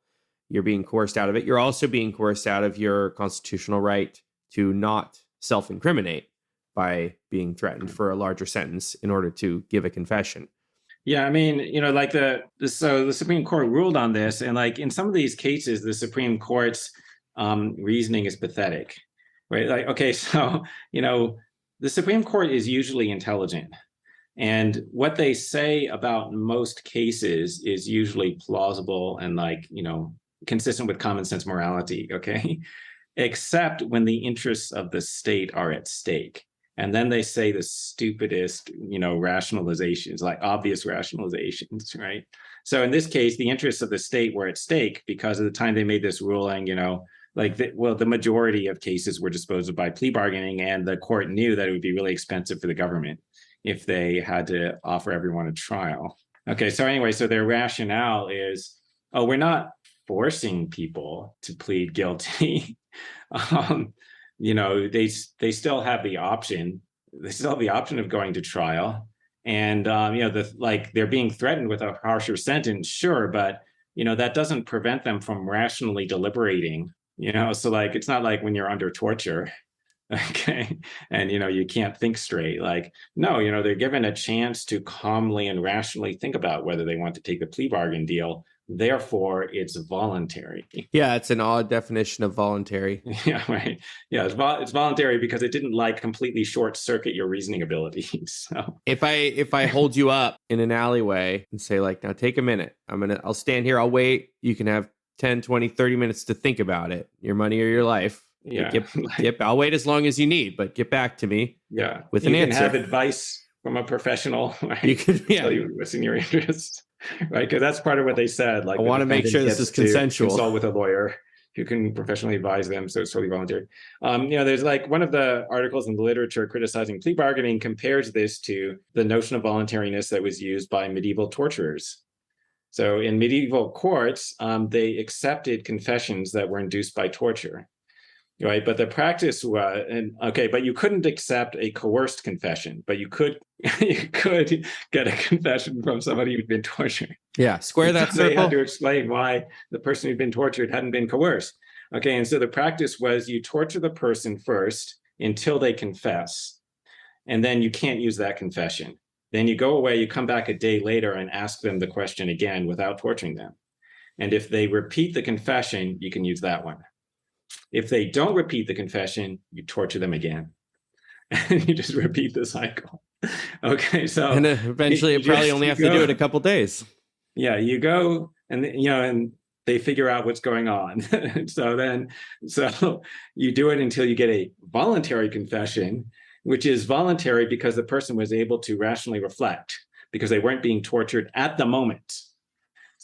You're being coerced out of it. You're also being coerced out of your constitutional right to not self-incriminate by being threatened for a larger sentence in order to give a confession. Yeah, I mean, like so the Supreme Court ruled on this, and like in some of these cases, the Supreme Court's reasoning is pathetic, right? Like, okay, so the Supreme Court is usually intelligent, and what they say about most cases is usually plausible and like consistent with common sense morality. Okay, except when the interests of the state are at stake. And then they say the stupidest, rationalizations, like obvious rationalizations, right? So in this case, the interests of the state were at stake because at the time they made this ruling, the majority of cases were disposed of by plea bargaining, and the court knew that it would be really expensive for the government if they had to offer everyone a trial. Okay, so anyway, so their rationale is, oh, we're not forcing people to plead guilty. um, they still have the option. They still have the option of going to trial, and they're being threatened with a harsher sentence, sure, but that doesn't prevent them from rationally deliberating. So like it's not like when you're under torture, okay, and you can't think straight. Like no, they're given a chance to calmly and rationally think about whether they want to take the plea bargain deal. Therefore, it's voluntary. Yeah, it's an odd definition of voluntary. Yeah, right. Yeah, it's voluntary because it didn't like completely short circuit your reasoning abilities. So If I hold you up in an alleyway and say like, now take a minute, I'll stand here, I'll wait, you can have 10, 20, 30 minutes to think about it, your money or your life. yeah, I'll wait as long as you need, but get back to me. Yeah, with an answer. You can have advice from a professional, right? You can tell you what's in your interest, right? Because that's part of what they said. Like, I want to make sure this is consensual. Consult with a lawyer who can professionally advise them, so it's totally voluntary. There's like one of the articles in the literature criticizing plea bargaining compares this to the notion of voluntariness that was used by medieval torturers. So in medieval courts, they accepted confessions that were induced by torture. Right, but the practice was, but you couldn't accept a coerced confession, but you could get a confession from somebody who'd been tortured. Yeah, square that circle. They had to explain why the person who'd been tortured hadn't been coerced. Okay, and so the practice was you torture the person first until they confess, and then you can't use that confession. Then you go away, you come back a day later and ask them the question again without torturing them. And if they repeat the confession, you can use that one. If they don't repeat the confession, you torture them again. And you just repeat the cycle. Okay, so and eventually you probably only have to do it a couple days. Yeah, you go and and they figure out what's going on. So you do it until you get a voluntary confession, which is voluntary because the person was able to rationally reflect because they weren't being tortured at the moment.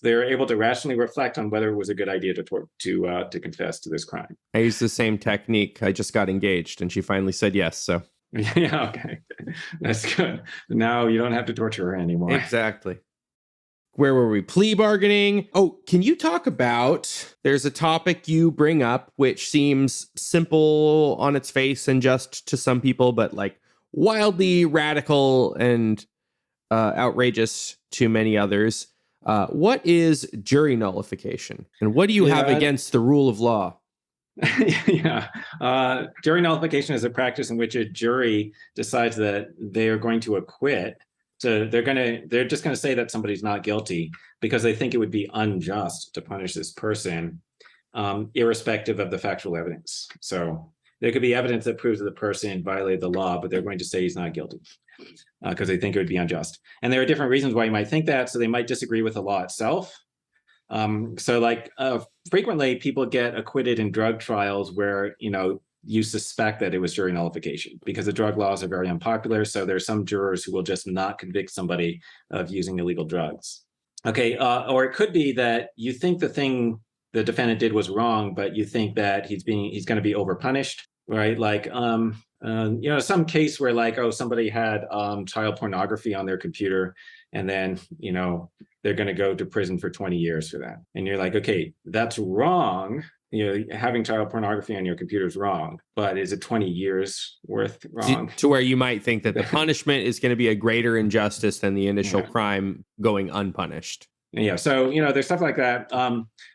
They're able to rationally reflect on whether it was a good idea to confess to this crime. I used the same technique. I just got engaged, and she finally said yes. So yeah, okay, that's good. Now you don't have to torture her anymore. Exactly. Where were we? Plea bargaining. Oh, can you talk about? There's a topic you bring up which seems simple on its face and just to some people, but like wildly radical and outrageous to many others. What is jury nullification, and what do you have against the rule of law? Jury nullification is a practice in which a jury decides that they are going to acquit. So they're just going to say that somebody's not guilty because they think it would be unjust to punish this person, irrespective of the factual evidence. So there could be evidence that proves that the person violated the law, but they're going to say he's not guilty because they think it would be unjust. And there are different reasons why you might think that. So they might disagree with the law itself. Frequently people get acquitted in drug trials where, you suspect that it was jury nullification because the drug laws are very unpopular. So there's some jurors who will just not convict somebody of using illegal drugs. Okay. Or it could be that you think the thing the defendant did was wrong, but you think that he's going to be overpunished, right? Like, some case where like, somebody had child pornography on their computer and then, they're going to go to prison for 20 years for that. And you're like, okay, that's wrong. Having child pornography on your computer is wrong, but is it 20 years worth wrong? To where you might think that the punishment is going to be a greater injustice than the initial crime going unpunished. Yeah. So, there's stuff like that.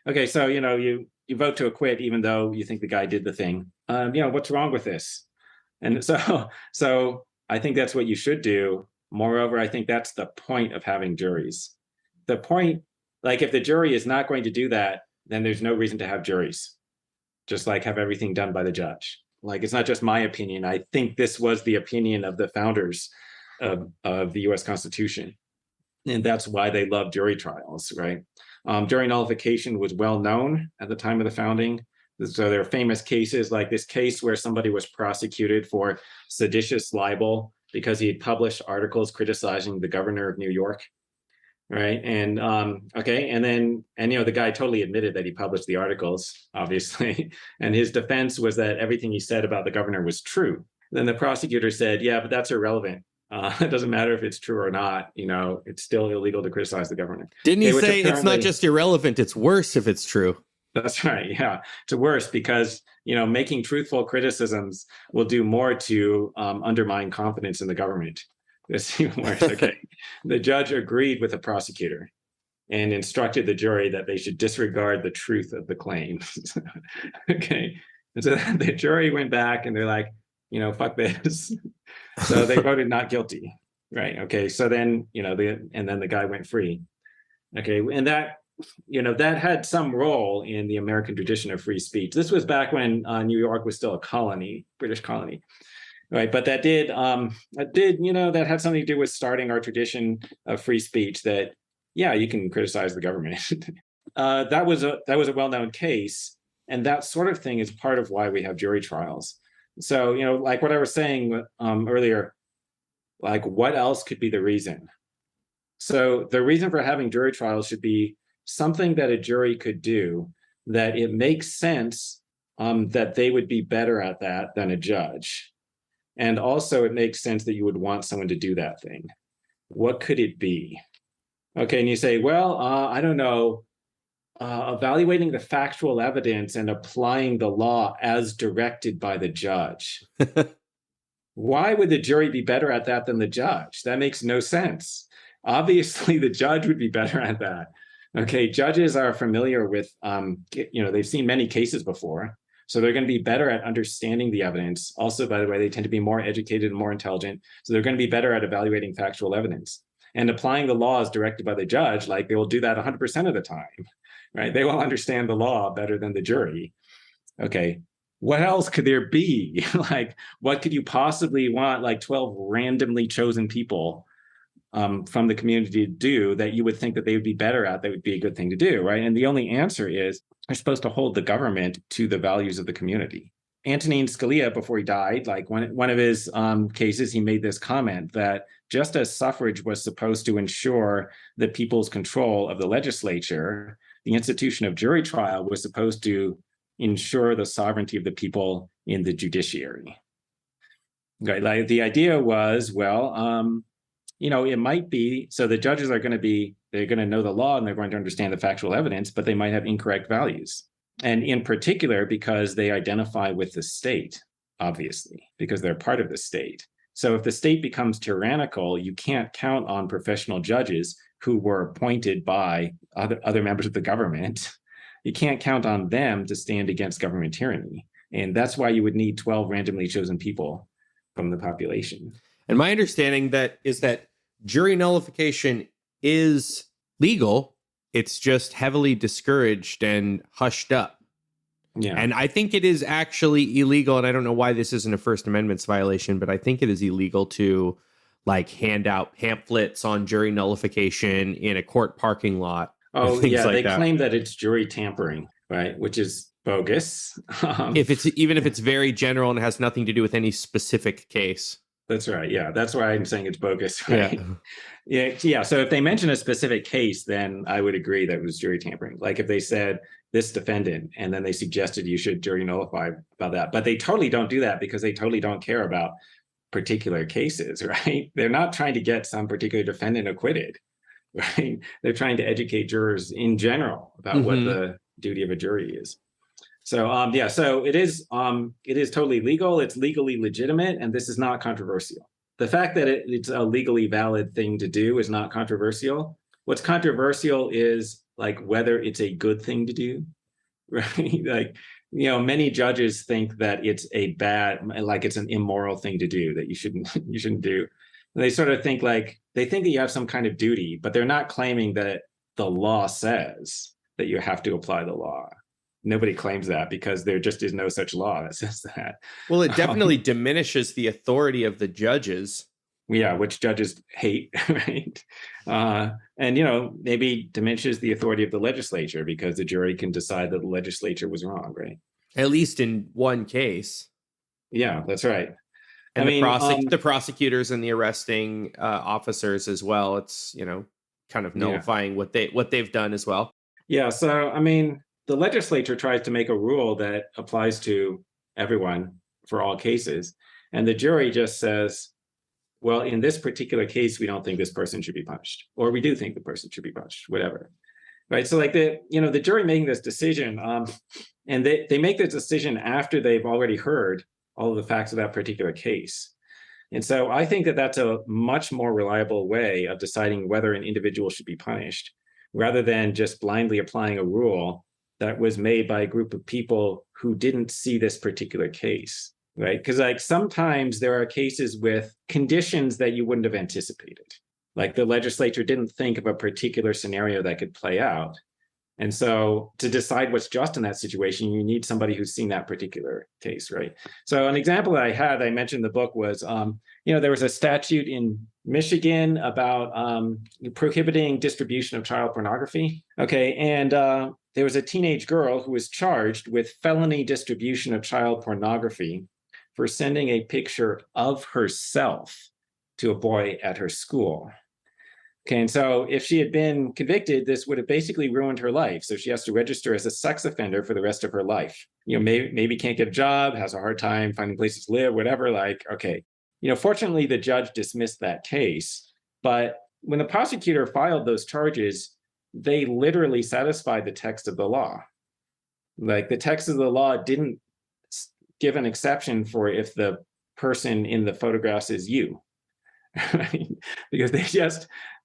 Okay. So, you vote to acquit, even though you think the guy did the thing. What's wrong with this? And so I think that's what you should do. Moreover, I think that's the point of having juries. The point, like if the jury is not going to do that, then there's no reason to have juries. Just like have everything done by the judge. Like it's not just my opinion. I think this was the opinion of the founders of the US Constitution. And that's why they love jury trials, right? Jury nullification was well known at the time of the founding. So there are famous cases like this case where somebody was prosecuted for seditious libel because he had published articles criticizing the governor of New York, right? And the guy totally admitted that he published the articles, obviously, and his defense was that everything he said about the governor was true. Then the prosecutor said, yeah, but that's irrelevant. It doesn't matter if it's true or not. It's still illegal to criticize the government. Didn't he say it's not just irrelevant, it's worse if it's true? That's right. Yeah, it's worse because, making truthful criticisms will do more to undermine confidence in the government. It's even worse. Okay. The judge agreed with the prosecutor and instructed the jury that they should disregard the truth of the claims. Okay. And so the jury went back and they're like, fuck this. So they voted not guilty. Right. Okay. So then, then the guy went free. Okay. And that had some role in the American tradition of free speech. This was back when New York was still a colony, British colony. Right. But that had something to do with starting our tradition of free speech that, yeah, you can criticize the government. That was a well-known case. And that sort of thing is part of why we have jury trials. So, like what I was saying earlier, like what else could be the reason? So the reason for having jury trials should be something that a jury could do that it makes sense that they would be better at that than a judge. And also it makes sense that you would want someone to do that thing. What could it be? Okay, and you say, well, I don't know, evaluating the factual evidence and applying the law as directed by the judge. Why would the jury be better at that than the judge? That makes no sense. Obviously, the judge would be better at that. Okay, judges are familiar with, they've seen many cases before. So they're going to be better at understanding the evidence. Also, by the way, they tend to be more educated and more intelligent. So they're going to be better at evaluating factual evidence. And applying the law as directed by the judge, like they will do that 100% of the time, right? They will understand the law better than the jury. Okay, what else could there be? Like, what could you possibly want, like 12 randomly chosen people from the community to do that you would think that they would be better at, that would be a good thing to do, right? And the only answer is they're supposed to hold the government to the values of the community. Antonin Scalia, before he died, like one of his cases, he made this comment that just as suffrage was supposed to ensure the people's control of the legislature, the institution of jury trial was supposed to ensure the sovereignty of the people in the judiciary. Okay, like the idea was, well, it might be, so the judges are going to they're going to know the law and they're going to understand the factual evidence, but they might have incorrect values. And in particular, because they identify with the state, obviously, because they're part of the state. So if the state becomes tyrannical, you can't count on professional judges who were appointed by other members of the government. You can't count on them to stand against government tyranny. And that's why you would need 12 randomly chosen people from the population. And my understanding is that jury nullification is legal. It's just heavily discouraged and hushed up. Yeah. And I think it is actually illegal. And I don't know why this isn't a First Amendment violation, but I think it is illegal to like hand out pamphlets on jury nullification in a court parking lot. Oh, yeah. Like they claim that it's jury tampering, right? Which is bogus. If it's very general and has nothing to do with any specific case. That's right. Yeah, that's why I'm saying it's bogus. Right? Yeah. So if they mention a specific case, then I would agree that it was jury tampering. Like if they said this defendant, and then they suggested you should jury nullify about that. But they totally don't do that because they totally don't care about particular cases, right? They're not trying to get some particular defendant acquitted, right? They're trying to educate jurors in general about what the duty of a jury is. So so it is totally legal. It's legally legitimate, and this is not controversial. The fact that it's a legally valid thing to do is not controversial. What's controversial is like whether it's a good thing to do, right? Like, many judges think that it's a bad, like it's an immoral thing to do that you shouldn't do. They sort of think like they think that you have some kind of duty, but they're not claiming that the law says that you have to apply the law. Nobody claims that because there just is no such law that says that. Well, it definitely diminishes the authority of the judges. Yeah, which judges hate, right? And, maybe diminishes the authority of the legislature because the jury can decide that the legislature was wrong, right? At least in one case. Yeah, that's right. And the prosecutors and the arresting officers as well. It's, kind of nullifying what they've done as well. Yeah. So, the legislature tries to make a rule that applies to everyone for all cases. And the jury just says, well, in this particular case, we don't think this person should be punished, or we do think the person should be punished, whatever. Right. So like the jury making this decision, and they make this decision after they've already heard all of the facts of that particular case. And so I think that that's a much more reliable way of deciding whether an individual should be punished, rather than just blindly applying a rule that was made by a group of people who didn't see this particular case. Right. Because like sometimes there are cases with conditions that you wouldn't have anticipated. Like the legislature didn't think of a particular scenario that could play out. And so to decide what's just in that situation, you need somebody who's seen that particular case. Right. So an example that I mentioned in the book was, there was a statute in Michigan about prohibiting distribution of child pornography. Okay. And there was a teenage girl who was charged with felony distribution of child pornography for sending a picture of herself to a boy at her school. Okay, and so if she had been convicted, this would have basically ruined her life. So she has to register as a sex offender for the rest of her life. Maybe can't get a job, has a hard time finding places to live, whatever. Like, okay, fortunately, the judge dismissed that case. But when the prosecutor filed those charges, they literally satisfied the text of the law. Like the text of the law didn't give an exception for if the person in the photographs is you, right? Because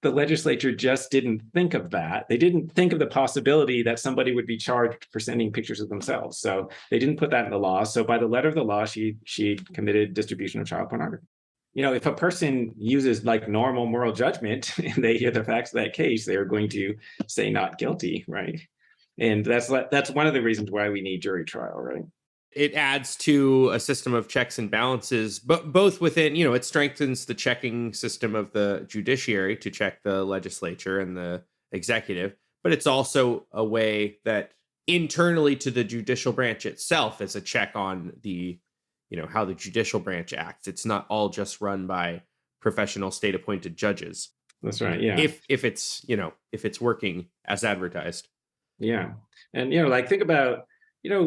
the legislature just didn't think of that. They didn't think of the possibility that somebody would be charged for sending pictures of themselves. So they didn't put that in the law. So by the letter of the law, she committed distribution of child pornography. If a person uses like normal moral judgment and they hear the facts of that case, they're going to say not guilty, right? And that's one of the reasons why we need jury trial, right? It adds to a system of checks and balances, but both within, it strengthens the checking system of the judiciary to check the legislature and the executive. But it's also a way that internally to the judicial branch itself is a check on the, how the judicial branch acts. It's not all just run by professional state appointed judges. That's right. Yeah. If it's working as advertised. Yeah. And,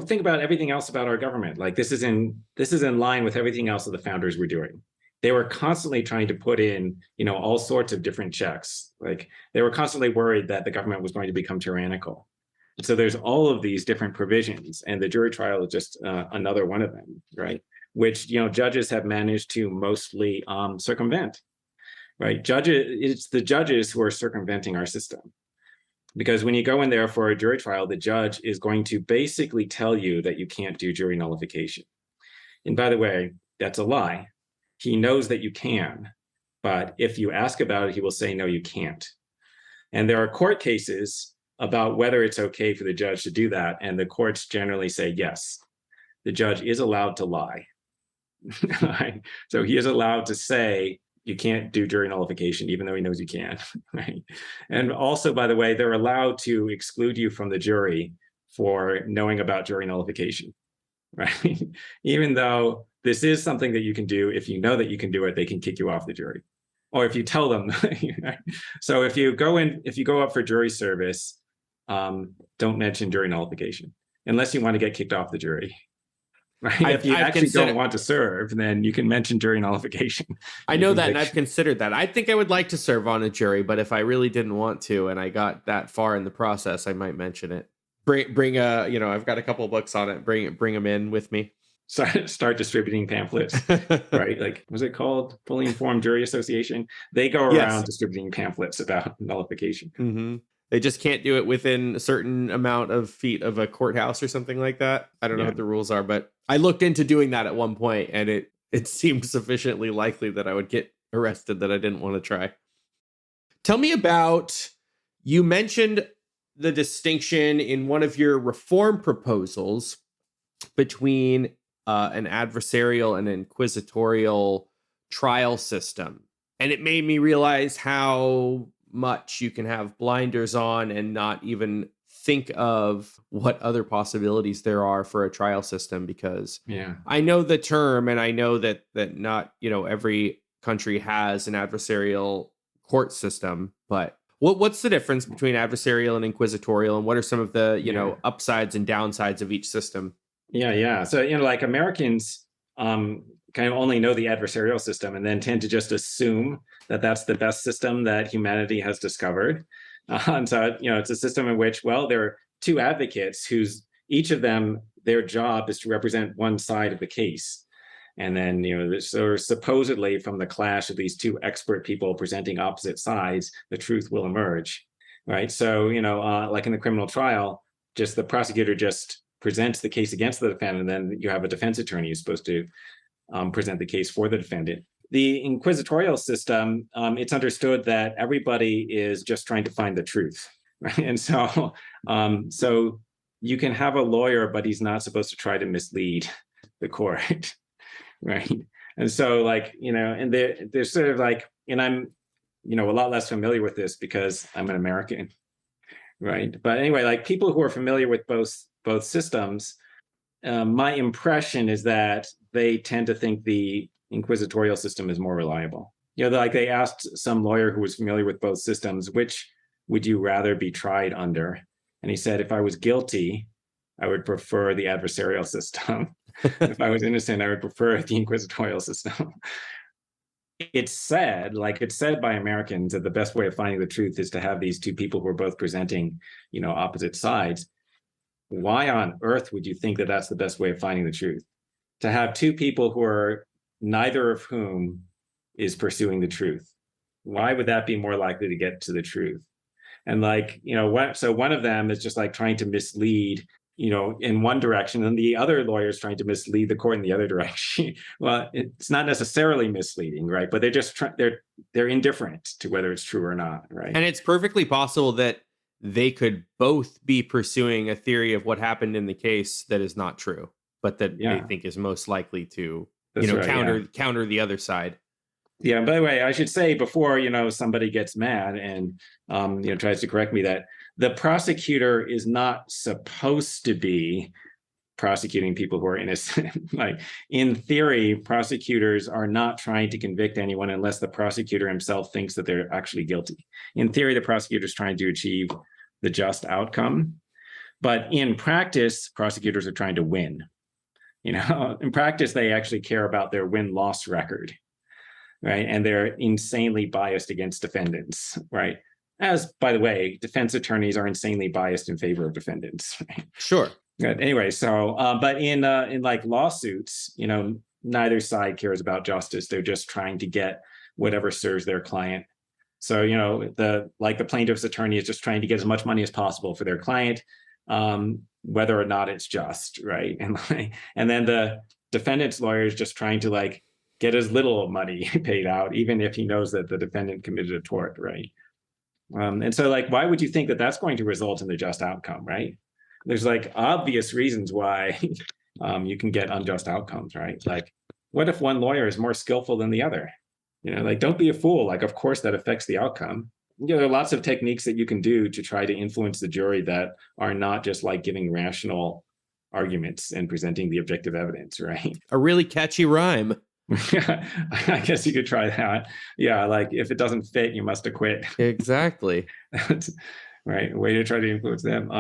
think about everything else about our government. Like this is in line with everything else that the founders were doing. They were constantly trying to put in, all sorts of different checks. Like they were constantly worried that the government was going to become tyrannical. And so there's all of these different provisions, and the jury trial is just another one of them, right? Which, judges have managed to mostly circumvent, right? It's the judges who are circumventing our system. Because when you go in there for a jury trial, the judge is going to basically tell you that you can't do jury nullification. And by the way, that's a lie. He knows that you can, but if you ask about it, he will say, no, you can't. And there are court cases about whether it's okay for the judge to do that. And the courts generally say, yes, the judge is allowed to lie. So he is allowed to say, you can't do jury nullification, even though he knows you can, right? And also, by the way, they're allowed to exclude you from the jury for knowing about jury nullification, right? Even though this is something that you can do, if you know that you can do it, they can kick you off the jury. Or if you tell them. So if you go up for jury service, don't mention jury nullification, unless you want to get kicked off the jury. Right? If you actually don't want to serve, then you can mention jury nullification. I know that, and I've considered that. I think I would like to serve on a jury, but if I really didn't want to, and I got that far in the process, I might mention it. Bring I've got a couple of books on it. Bring them in with me. Start distributing pamphlets, right? Like, was it called Fully Informed Jury Association? They go around distributing pamphlets about nullification. Mm-hmm. They just can't do it within a certain amount of feet of a courthouse or something like that. I don't know what the rules are, but I looked into doing that at one point, and it seemed sufficiently likely that I would get arrested that I didn't want to try. Tell me about, you mentioned the distinction in one of your reform proposals between an adversarial and inquisitorial trial system. And it made me realize how much you can have blinders on and not even think of what other possibilities there are for a trial system, because I know the term, and I know that not, every country has an adversarial court system, but what's the difference between adversarial and inquisitorial, and what are some of the upsides and downsides of each system? Yeah. So, like Americans kind of only know the adversarial system and then tend to just assume that that's the best system that humanity has discovered. And so, it's a system in which, well, there are two advocates whose each of them, their job is to represent one side of the case. And then, so supposedly from the clash of these two expert people presenting opposite sides, the truth will emerge, right? So, like in the criminal trial, just the prosecutor just presents the case against the defendant, and then you have a defense attorney who's supposed to present the case for the defendant. The inquisitorial system, it's understood that everybody is just trying to find the truth, right? And so, so you can have a lawyer, but he's not supposed to try to mislead the court, right? And so, and they're sort of like, and I'm, a lot less familiar with this because I'm an American, right? But anyway, people who are familiar with both systems, my impression is that they tend to think the inquisitorial system is more reliable. They asked some lawyer who was familiar with both systems, which would you rather be tried under? And he said, if I was guilty, I would prefer the adversarial system. If I was innocent, I would prefer the inquisitorial system. It's said by Americans that the best way of finding the truth is to have these two people who are both presenting, opposite sides. Why on earth would you think that that's the best way of finding the truth? To have two people who are neither of whom is pursuing the truth. Why would that be more likely to get to the truth? And so one of them is just trying to mislead, in one direction, and the other lawyer is trying to mislead the court in the other direction. Well, it's not necessarily misleading, right? But they're just they're indifferent to whether it's true or not, right? And it's perfectly possible that they could both be pursuing a theory of what happened in the case that is not true, but that they think is most likely to, counter the other side. Yeah. By the way, I should say before, somebody gets mad and, tries to correct me, that the prosecutor is not supposed to be prosecuting people who are innocent. In theory, prosecutors are not trying to convict anyone unless the prosecutor himself thinks that they're actually guilty. In theory, the prosecutor is trying to achieve the just outcome. But in practice, prosecutors are trying to win. In practice, they actually care about their win-loss record, right? And they're insanely biased against defendants, right? As, by the way, defense attorneys are insanely biased in favor of defendants. Right? Sure. Good. Anyway, so, but in lawsuits, neither side cares about justice. They're just trying to get whatever serves their client. So, the plaintiff's attorney is just trying to get as much money as possible for their client, whether or not it's just, right? And then the defendant's lawyer is just trying to get as little money paid out, even if he knows that the defendant committed a tort, right? And so why would you think that that's going to result in the just outcome, right? There's obvious reasons why you can get unjust outcomes, right? What if one lawyer is more skillful than the other? Don't be a fool. Of course that affects the outcome. There are lots of techniques that you can do to try to influence the jury that are not just giving rational arguments and presenting the objective evidence, right? A really catchy rhyme. I guess you could try that. Yeah, if it doesn't fit, you must acquit. Exactly. Right. Way to try to influence them.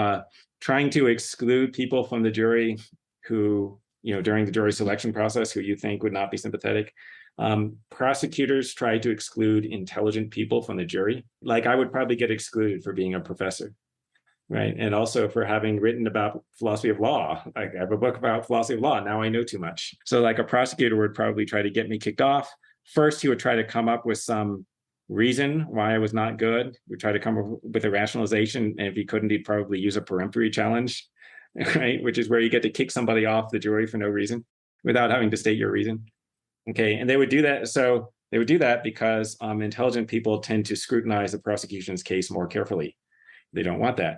Trying to exclude people from the jury who, during the jury selection process, who you think would not be sympathetic. Prosecutors try to exclude intelligent people from the jury. I would probably get excluded for being a professor. Right. And also for having written about philosophy of law. I have a book about philosophy of law. Now I know too much. So a prosecutor would probably try to get me kicked off. First, he would try to come up with some reason why I was not good. We'd try to come up with a rationalization. And if he couldn't, he'd probably use a peremptory challenge, right? Which is where you get to kick somebody off the jury for no reason without having to state your reason. Okay. And they would do that. So They would do that because intelligent people tend to scrutinize the prosecution's case more carefully. They don't want that.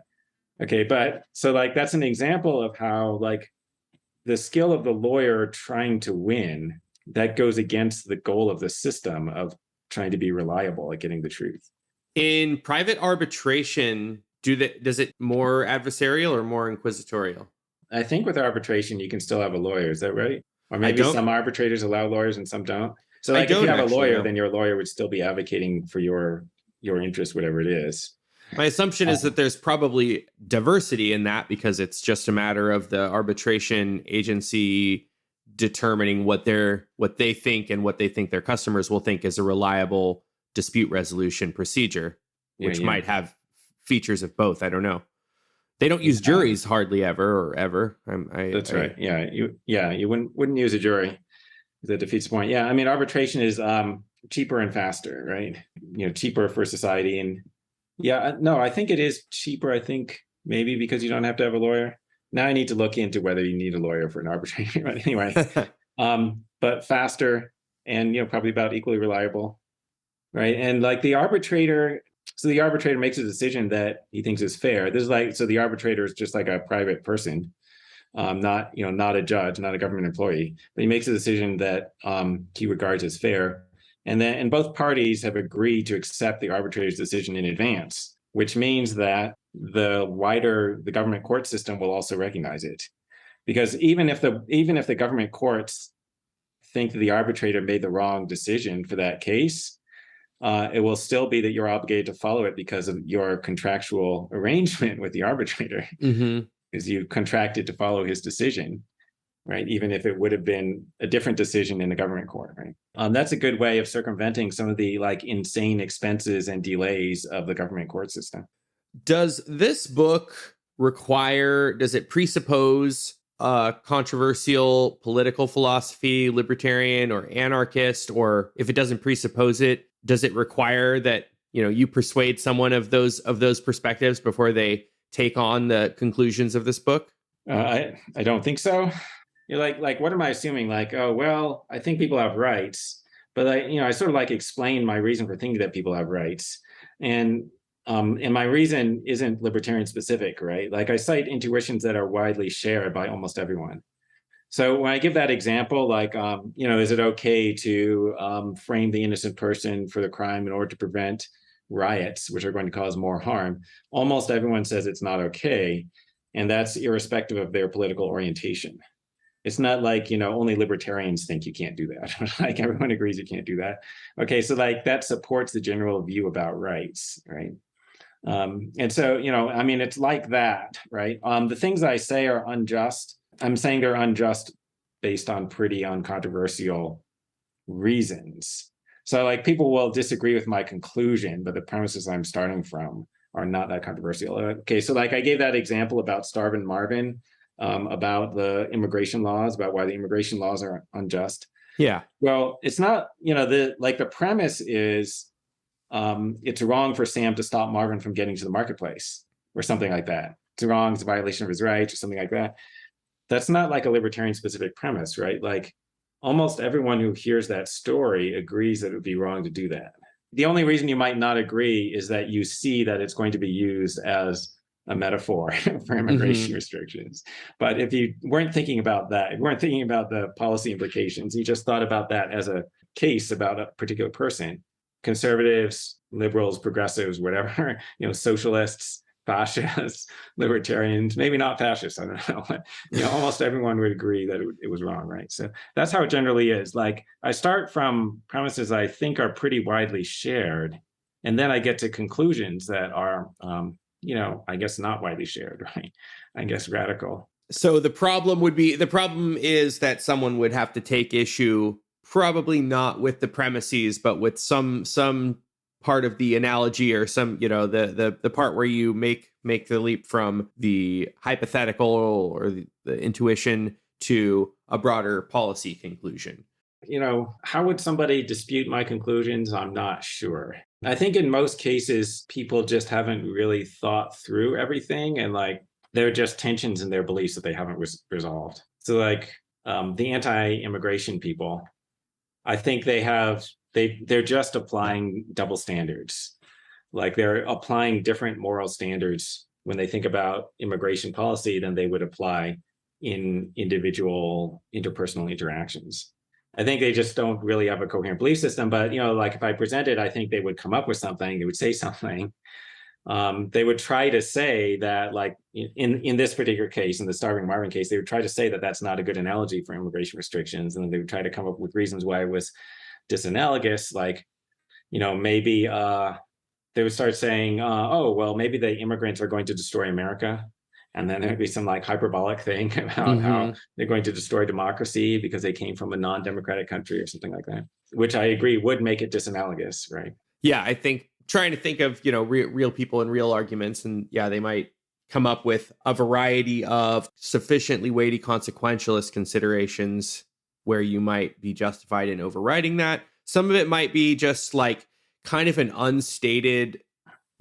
Okay, but so like that's an example of how like the skill of the lawyer trying to win, that goes against the goal of the system of trying to be reliable at getting the truth. In private arbitration, does it more adversarial or more inquisitorial? I think with arbitration, you can still have a lawyer. Is that right? Or I maybe don't- some arbitrators allow lawyers and some don't. So I like if you don't have a actually lawyer, know. then your lawyer would still be advocating for your interest, whatever it is. My assumption is that there's probably diversity in that because it's just a matter of the arbitration agency determining what they think and what they think their customers will think is a reliable dispute resolution procedure, which might have features of both. I don't know. They don't use juries hardly ever or ever. That's right. Yeah, you wouldn't use a jury. That defeats the point. Yeah, I mean arbitration is cheaper and faster, right? Cheaper for society. And yeah, no, I think it is cheaper. I think maybe because you don't have to have a lawyer. Now I need to look into whether you need a lawyer for an arbitration. But anyway, but faster and probably about equally reliable, right? And like the arbitrator makes a decision that he thinks is fair. The arbitrator is just like a private person, not a judge, not a government employee, but he makes a decision that he regards as fair. And both parties have agreed to accept the arbitrator's decision in advance, which means that the government court system will also recognize it. Because even if the government courts think that the arbitrator made the wrong decision for that case, it will still be that you're obligated to follow it because of your contractual arrangement with the arbitrator, because you contracted to follow his decision. Right, even if it would have been a different decision in the government court, right? That's a good way of circumventing some of the like insane expenses and delays of the government court system. Does this book does it presuppose controversial political philosophy, libertarian or anarchist, or if it doesn't presuppose it, does it require that you persuade someone of those perspectives before they take on the conclusions of this book? I don't think so. You're like, what am I assuming? Like, oh, well, I think people have rights, but I sort of like explain my reason for thinking that people have rights. And my reason isn't libertarian specific, right? Like I cite intuitions that are widely shared by almost everyone. So when I give that example, like, is it okay to frame the innocent person for the crime in order to prevent riots, which are going to cause more harm? Almost everyone says it's not okay. And that's irrespective of their political orientation. It's not like, only libertarians think you can't do that. Like everyone agrees you can't do that. Okay, so like that supports the general view about rights, right? And so, it's like that, right? The things I say are unjust. I'm saying they're unjust based on pretty uncontroversial reasons. So like people will disagree with my conclusion, but the premises I'm starting from are not that controversial. Okay, so like I gave that example about Starvin Marvin, about the immigration laws, about why the immigration laws are unjust. Yeah. Well, it's not, the premise is it's wrong for Sam to stop Marvin from getting to the marketplace or something like that. It's wrong, it's a violation of his rights or something like that. That's not like a libertarian specific premise, right? Like almost everyone who hears that story agrees that it would be wrong to do that. The only reason you might not agree is that you see that it's going to be used as a metaphor for immigration restrictions. But if you weren't thinking about that, if you weren't thinking about the policy implications, you just thought about that as a case about a particular person, conservatives, liberals, progressives, whatever, socialists, fascists, libertarians, maybe not fascists, I don't know. But, almost everyone would agree that it was wrong, right? So that's how it generally is. Like I start from premises I think are pretty widely shared, and then I get to conclusions that are I guess not widely shared, right? I guess radical. So the problem is that someone would have to take issue, probably not with the premises, but with some part of the analogy or some, the part where you make the leap from the hypothetical or the intuition to a broader policy conclusion. How would somebody dispute my conclusions? I'm not sure. I think in most cases, people just haven't really thought through everything, and like there are just tensions in their beliefs that they haven't resolved. So like the anti-immigration people, I think they have they're just applying double standards. Like they're applying different moral standards when they think about immigration policy than they would apply in individual interpersonal interactions. I think they just don't really have a coherent belief system. But like if I presented, I think they would come up with something. They would say something. They would try to say that, like in this particular case, in the Starving Marvin case, they would try to say that that's not a good analogy for immigration restrictions, and then they would try to come up with reasons why it was disanalogous, like maybe they would start saying, oh, well, maybe the immigrants are going to destroy America. And then there'd be some like hyperbolic thing about how they're going to destroy democracy because they came from a non-democratic country or something like that, which I agree would make it disanalogous, right? Yeah, I think trying to think of, real people and real arguments. And yeah, they might come up with a variety of sufficiently weighty consequentialist considerations where you might be justified in overriding that. Some of it might be just like kind of an unstated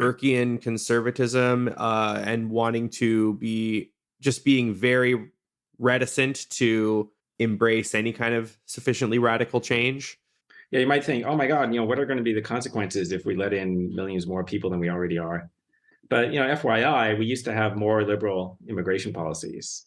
Burkean conservatism and wanting to being very reticent to embrace any kind of sufficiently radical change. Yeah, you might think, oh my God, what are going to be the consequences if we let in millions more people than we already are? But FYI, we used to have more liberal immigration policies.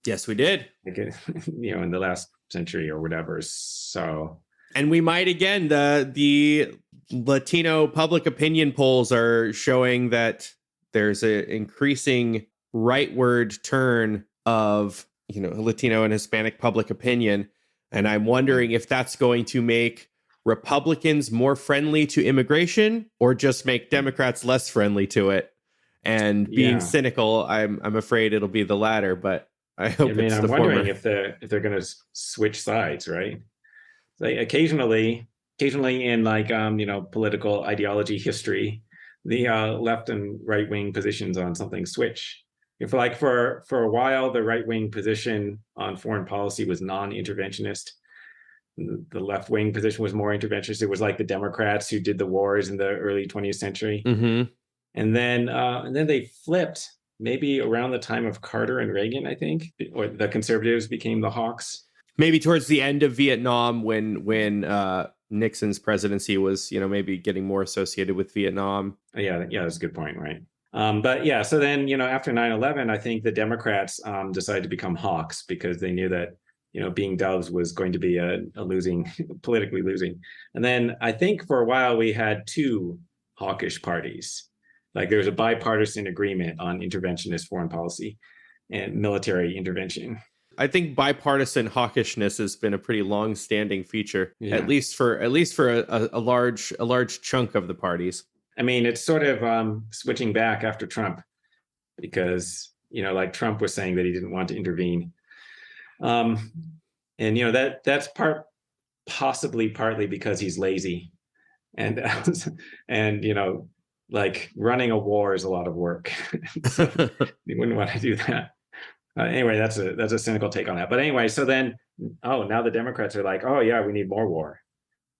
Yes, we did. Like, in the last century or whatever. So, and we might again. The Latino public opinion polls are showing that there's an increasing rightward turn of Latino and Hispanic public opinion, and I'm wondering if that's going to make Republicans more friendly to immigration or just make Democrats less friendly to it. And being cynical, I'm afraid it'll be the latter, but I hope it's the former. I'm wondering if they're going to switch sides, right? Like occasionally in like political ideology history, the left and right wing positions on something switch. If like for a while the right wing position on foreign policy was non-interventionist, the left wing position was more interventionist. It was like the Democrats who did the wars in the early 20th century, and then they flipped. Maybe around the time of Carter and Reagan, I think, or the conservatives became the hawks. Maybe towards the end of Vietnam, when Nixon's presidency was, maybe getting more associated with Vietnam. Yeah, that's a good point, right? But yeah, so then, after 9/11, I think the Democrats decided to become hawks because they knew that, being doves was going to be a losing, politically losing. And then I think for a while we had two hawkish parties. Like there was a bipartisan agreement on interventionist foreign policy and military intervention. I think bipartisan hawkishness has been a pretty long-standing feature, at least for a large chunk of the parties. I mean, it's sort of switching back after Trump, because like Trump was saying that he didn't want to intervene, and that's possibly partly because he's lazy, and like running a war is a lot of work. So you wouldn't want to do that. Anyway, that's a cynical take on that. But anyway, so then, now the Democrats are like, oh yeah, we need more war,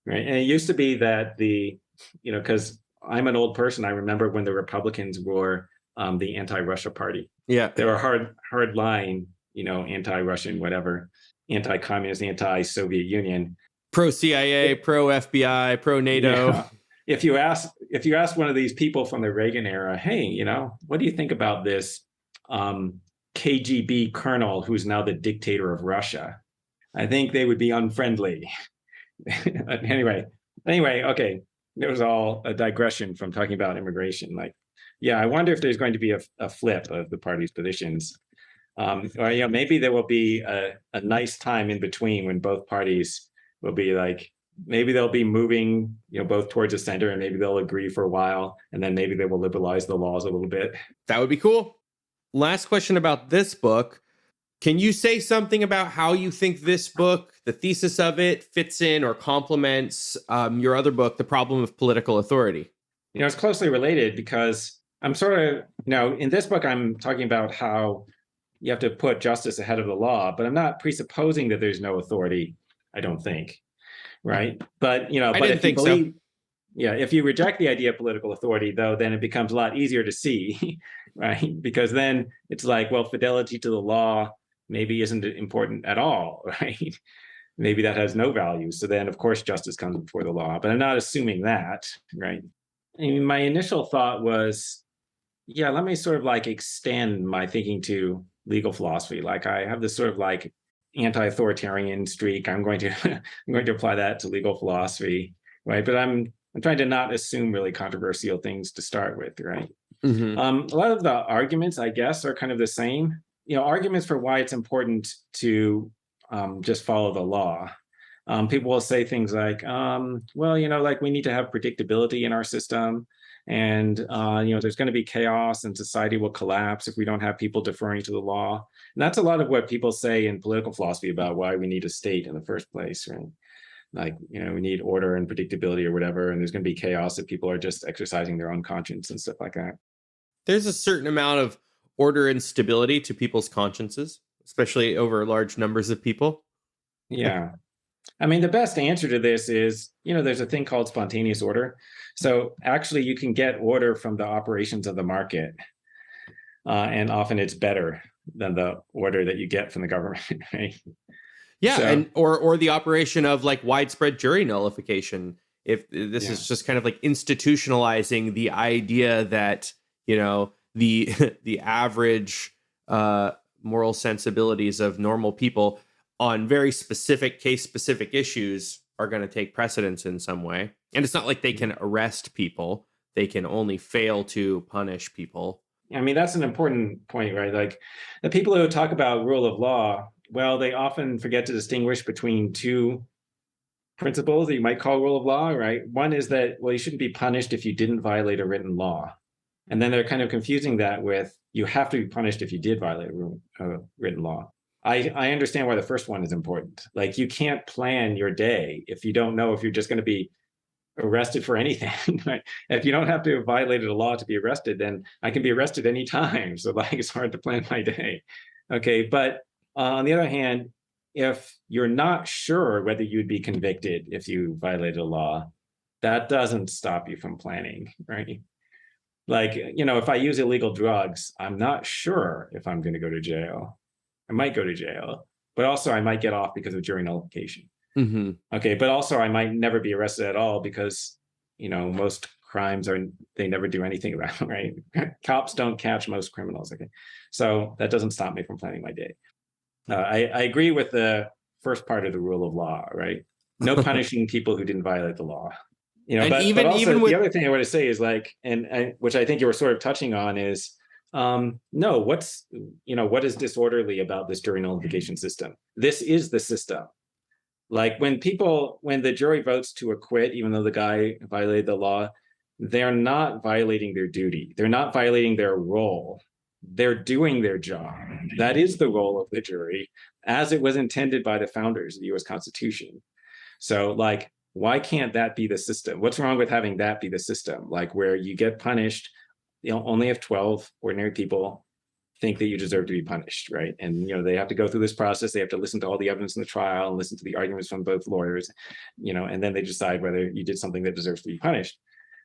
right? And it used to be that because I'm an old person, I remember when the Republicans were the anti-Russia party. Yeah, they were hard line, anti-Russian, whatever, anti-communist, anti-Soviet Union, pro-CIA, pro-FBI, pro-NATO. Yeah. If you ask one of these people from the Reagan era, hey, what do you think about this KGB colonel who's now the dictator of Russia? I think they would be unfriendly. Anyway, okay. It was all a digression from talking about immigration. Like, yeah, I wonder if there's going to be a flip of the party's positions. Or maybe there will be a nice time in between when both parties will be like, maybe they'll be moving, both towards the center, and maybe they'll agree for a while, and then maybe they will liberalize the laws a little bit. That would be cool. Last question about this book. Can you say something about how you think this book, the thesis of it, fits in or complements your other book, The Problem of Political Authority? It's closely related because I'm sort of, in this book, I'm talking about how you have to put justice ahead of the law, but I'm not presupposing that there's no authority, I don't think. Right. But, I didn't think so. Yeah. If you reject the idea of political authority, though, then it becomes a lot easier to see. Right. Because then it's like, well, fidelity to the law maybe isn't important at all. Right. maybe that has no value. So then, of course, justice comes before the law. But I'm not assuming that, right? I mean, my initial thought was, yeah, let me sort of like extend my thinking to legal philosophy. Like I have this sort of like anti-authoritarian streak. I'm going to I'm going to apply that to legal philosophy, right? But I'm trying to not assume really controversial things to start with, right? Mm-hmm. A lot of the arguments, I guess, are kind of the same. Arguments for why it's important to just follow the law. People will say things like, well, like we need to have predictability in our system. And, there's going to be chaos and society will collapse if we don't have people deferring to the law. And that's a lot of what people say in political philosophy about why we need a state in the first place, right? Like, we need order and predictability or whatever. And there's going to be chaos if people are just exercising their own conscience and stuff like that. There's a certain amount of order and stability to people's consciences, especially over large numbers of people. Yeah. I mean, the best answer to this is, there's a thing called spontaneous order. So actually, you can get order from the operations of the market. And often it's better than the order that you get from the government, right? Yeah, and or the operation of like widespread jury nullification. If this is just kind of like institutionalizing the idea that, the the average moral sensibilities of normal people on very specific case-specific issues are going to take precedence in some way. And it's not like they can arrest people. They can only fail to punish people. I mean, that's an important point, right? Like the people who talk about rule of law, well, they often forget to distinguish between two principles that you might call rule of law, right? One is that, well, you shouldn't be punished if you didn't violate a written law. And then they're kind of confusing that with you have to be punished if you did violate a written law. I understand why the first one is important. Like you can't plan your day if you don't know if you're just going to be arrested for anything. Right? If you don't have to have violated a law to be arrested, then I can be arrested anytime. So like it's hard to plan my day. Okay, but on the other hand, if you're not sure whether you'd be convicted if you violated a law, that doesn't stop you from planning, right? Like, if I use illegal drugs, I'm not sure if I'm going to go to jail. I might go to jail, but also I might get off because of jury nullification. Mm-hmm. Okay, but also I might never be arrested at all because, most crimes they never do anything about it, right? Cops don't catch most criminals. Okay, so that doesn't stop me from planning my day. I agree with the first part of the rule of law, right? No punishing people who didn't violate the law. And but even also with the other thing I want to say is like, and which I think you were sort of touching on is, no, what is disorderly about this jury nullification system? This is the system. Like when the jury votes to acquit, even though the guy violated the law, they're not violating their duty. They're not violating their role. They're doing their job. That is the role of the jury as it was intended by the founders of the US Constitution. So like, why can't that be the system? What's wrong with having that be the system? Like where you get punished, only if 12 ordinary people think that you deserve to be punished, right? And they have to go through this process. They have to listen to all the evidence in the trial and listen to the arguments from both lawyers, and then they decide whether you did something that deserves to be punished.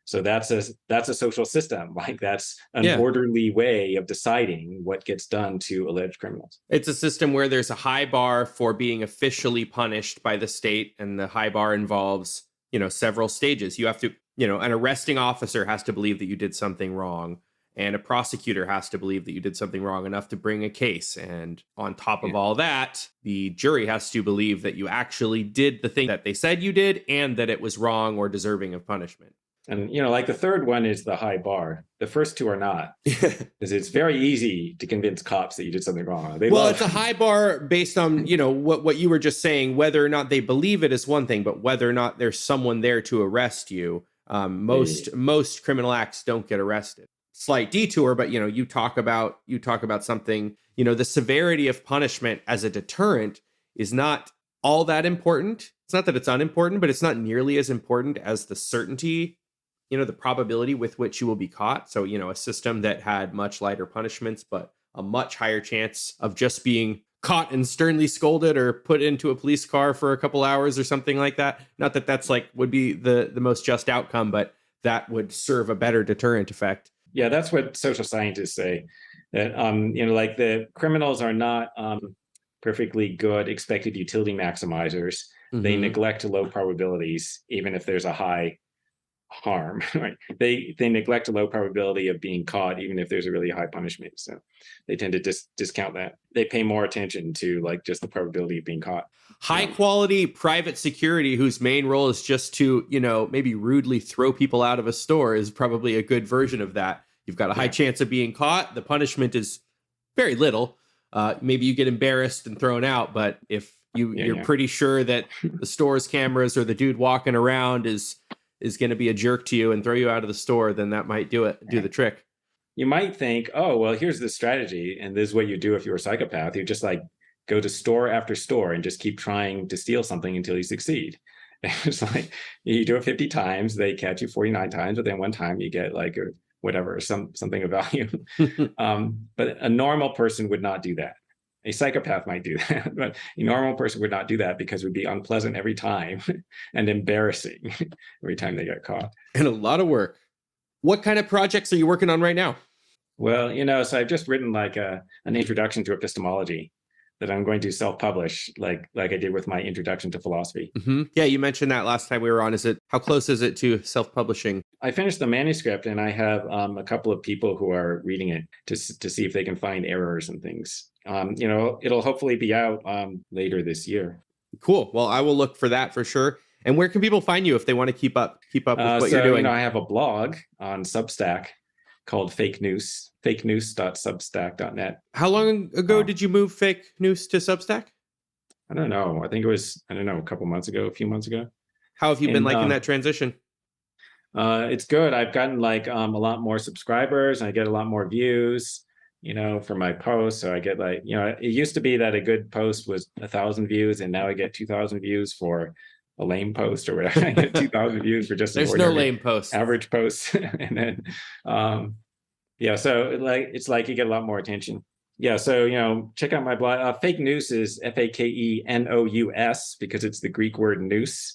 So that's a social system. Like that's an orderly way of deciding what gets done to alleged criminals. It's a system where there's a high bar for being officially punished by the state, and the high bar involves, several stages. You have to, an arresting officer has to believe that you did something wrong, and a prosecutor has to believe that you did something wrong enough to bring a case. And on top of all that, the jury has to believe that you actually did the thing that they said you did and that it was wrong or deserving of punishment. And, like the third one is the high bar. The first two are not. Because it's very easy to convince cops that you did something wrong. It's a high bar based on, what you were just saying. Whether or not they believe it is one thing, but whether or not there's someone there to arrest you. Most criminal acts don't get arrested. Slight detour, but, you talk about something, the severity of punishment as a deterrent is not all that important. It's not that it's unimportant, but it's not nearly as important as the certainty, the probability with which you will be caught. So, a system that had much lighter punishments, but a much higher chance of just being caught and sternly scolded or put into a police car for a couple hours or something like that. Not that that's would be the most just outcome, but that would serve a better deterrent effect. Yeah, that's what social scientists say. That like the criminals are not perfectly good expected utility maximizers. They neglect low probabilities, even if there's a high harm, right? They neglect a low probability of being caught, even if there's a really high punishment. So they tend to discount that. They pay more attention to like just the probability of being caught. High quality private security whose main role is just to, maybe rudely throw people out of a store is probably a good version of that. You've got a high chance of being caught. The punishment is very little. Maybe you get embarrassed and thrown out, but if you're pretty sure that the store's cameras or the dude walking around is going to be a jerk to you and throw you out of the store, then that might do the trick. You might think, oh, well, here's the strategy. And this is what you do if you're a psychopath. You just like go to store after store and just keep trying to steal something until you succeed. It's like you do it 50 times, they catch you 49 times, but then one time you get like or whatever, something of value. But a normal person would not do that. A psychopath might do that, but a normal person would not do that because it would be unpleasant every time and embarrassing every time they got caught. And a lot of work. What kind of projects are you working on right now? Well, so I've just written like an introduction to epistemology that I'm going to self-publish, like I did with my introduction to philosophy. Yeah, you mentioned that last time we were on. How close is it to self-publishing? I finished the manuscript, and I have a couple of people who are reading it to see if they can find errors and things. It'll hopefully be out later this year. Cool. Well, I will look for that for sure. And where can people find you if they want to keep up with what you're doing? I have a blog on Substack called Fake News, fakenews.substack.net. How long ago did you move Fake News to Substack? I don't know. I think it was, a few months ago. How have you been liking that transition? It's good. I've gotten like a lot more subscribers and I get a lot more views, for my posts. So I get like, it used to be that a good post was 1,000 views and now I get 2,000 views for a lame post or whatever. I get 2,000 views for just there's no lame post, average post. And then, so it's like you get a lot more attention. Yeah. So, check out my blog. Fake News is FAKENOUS because it's the Greek word nous,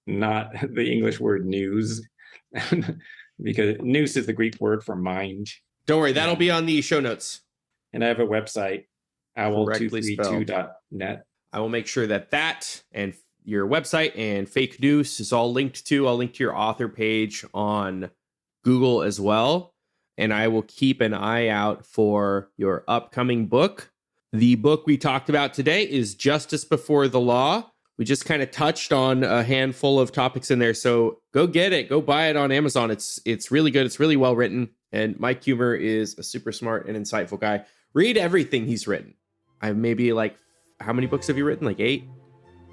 not the English word news, because nous is the Greek word for mind. Don't worry. That'll be on the show notes. And I have a website, owl232.net. I will make sure that and your website and Fake News is all linked to. I'll link to your author page on Google as well. And I will keep an eye out for your upcoming book. The book we talked about today is Justice Before the Law. We just kind of touched on a handful of topics in there. So go get it. Go buy it on Amazon. It's really good. It's really well written. And Mike Huemer is a super smart and insightful guy. Read everything he's written. I've maybe how many books have you written? Like 8?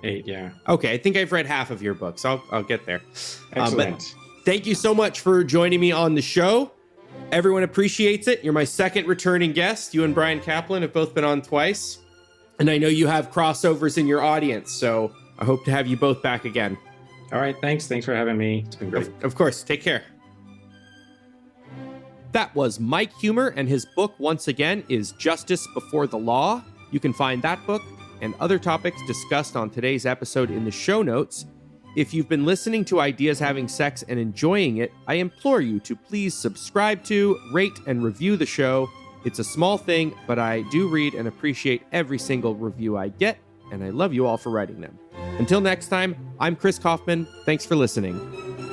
8, yeah. Okay, I think I've read half of your books. I'll get there. Excellent. But thank you so much for joining me on the show. Everyone appreciates it. You're my second returning guest. You and Brian Kaplan have both been on twice. And I know you have crossovers in your audience, so I hope to have you both back again. All right, thanks. Thanks for having me. It's been great. Of course. Take care. That was Mike Huemer, and his book, once again, is Justice Before the Law. You can find that book and other topics discussed on today's episode in the show notes. If you've been listening to Ideas Having Sex and enjoying it, I implore you to please subscribe to, rate, and review the show. It's a small thing, but I do read and appreciate every single review I get, and I love you all for writing them. Until next time, I'm Chris Kaufman. Thanks for listening.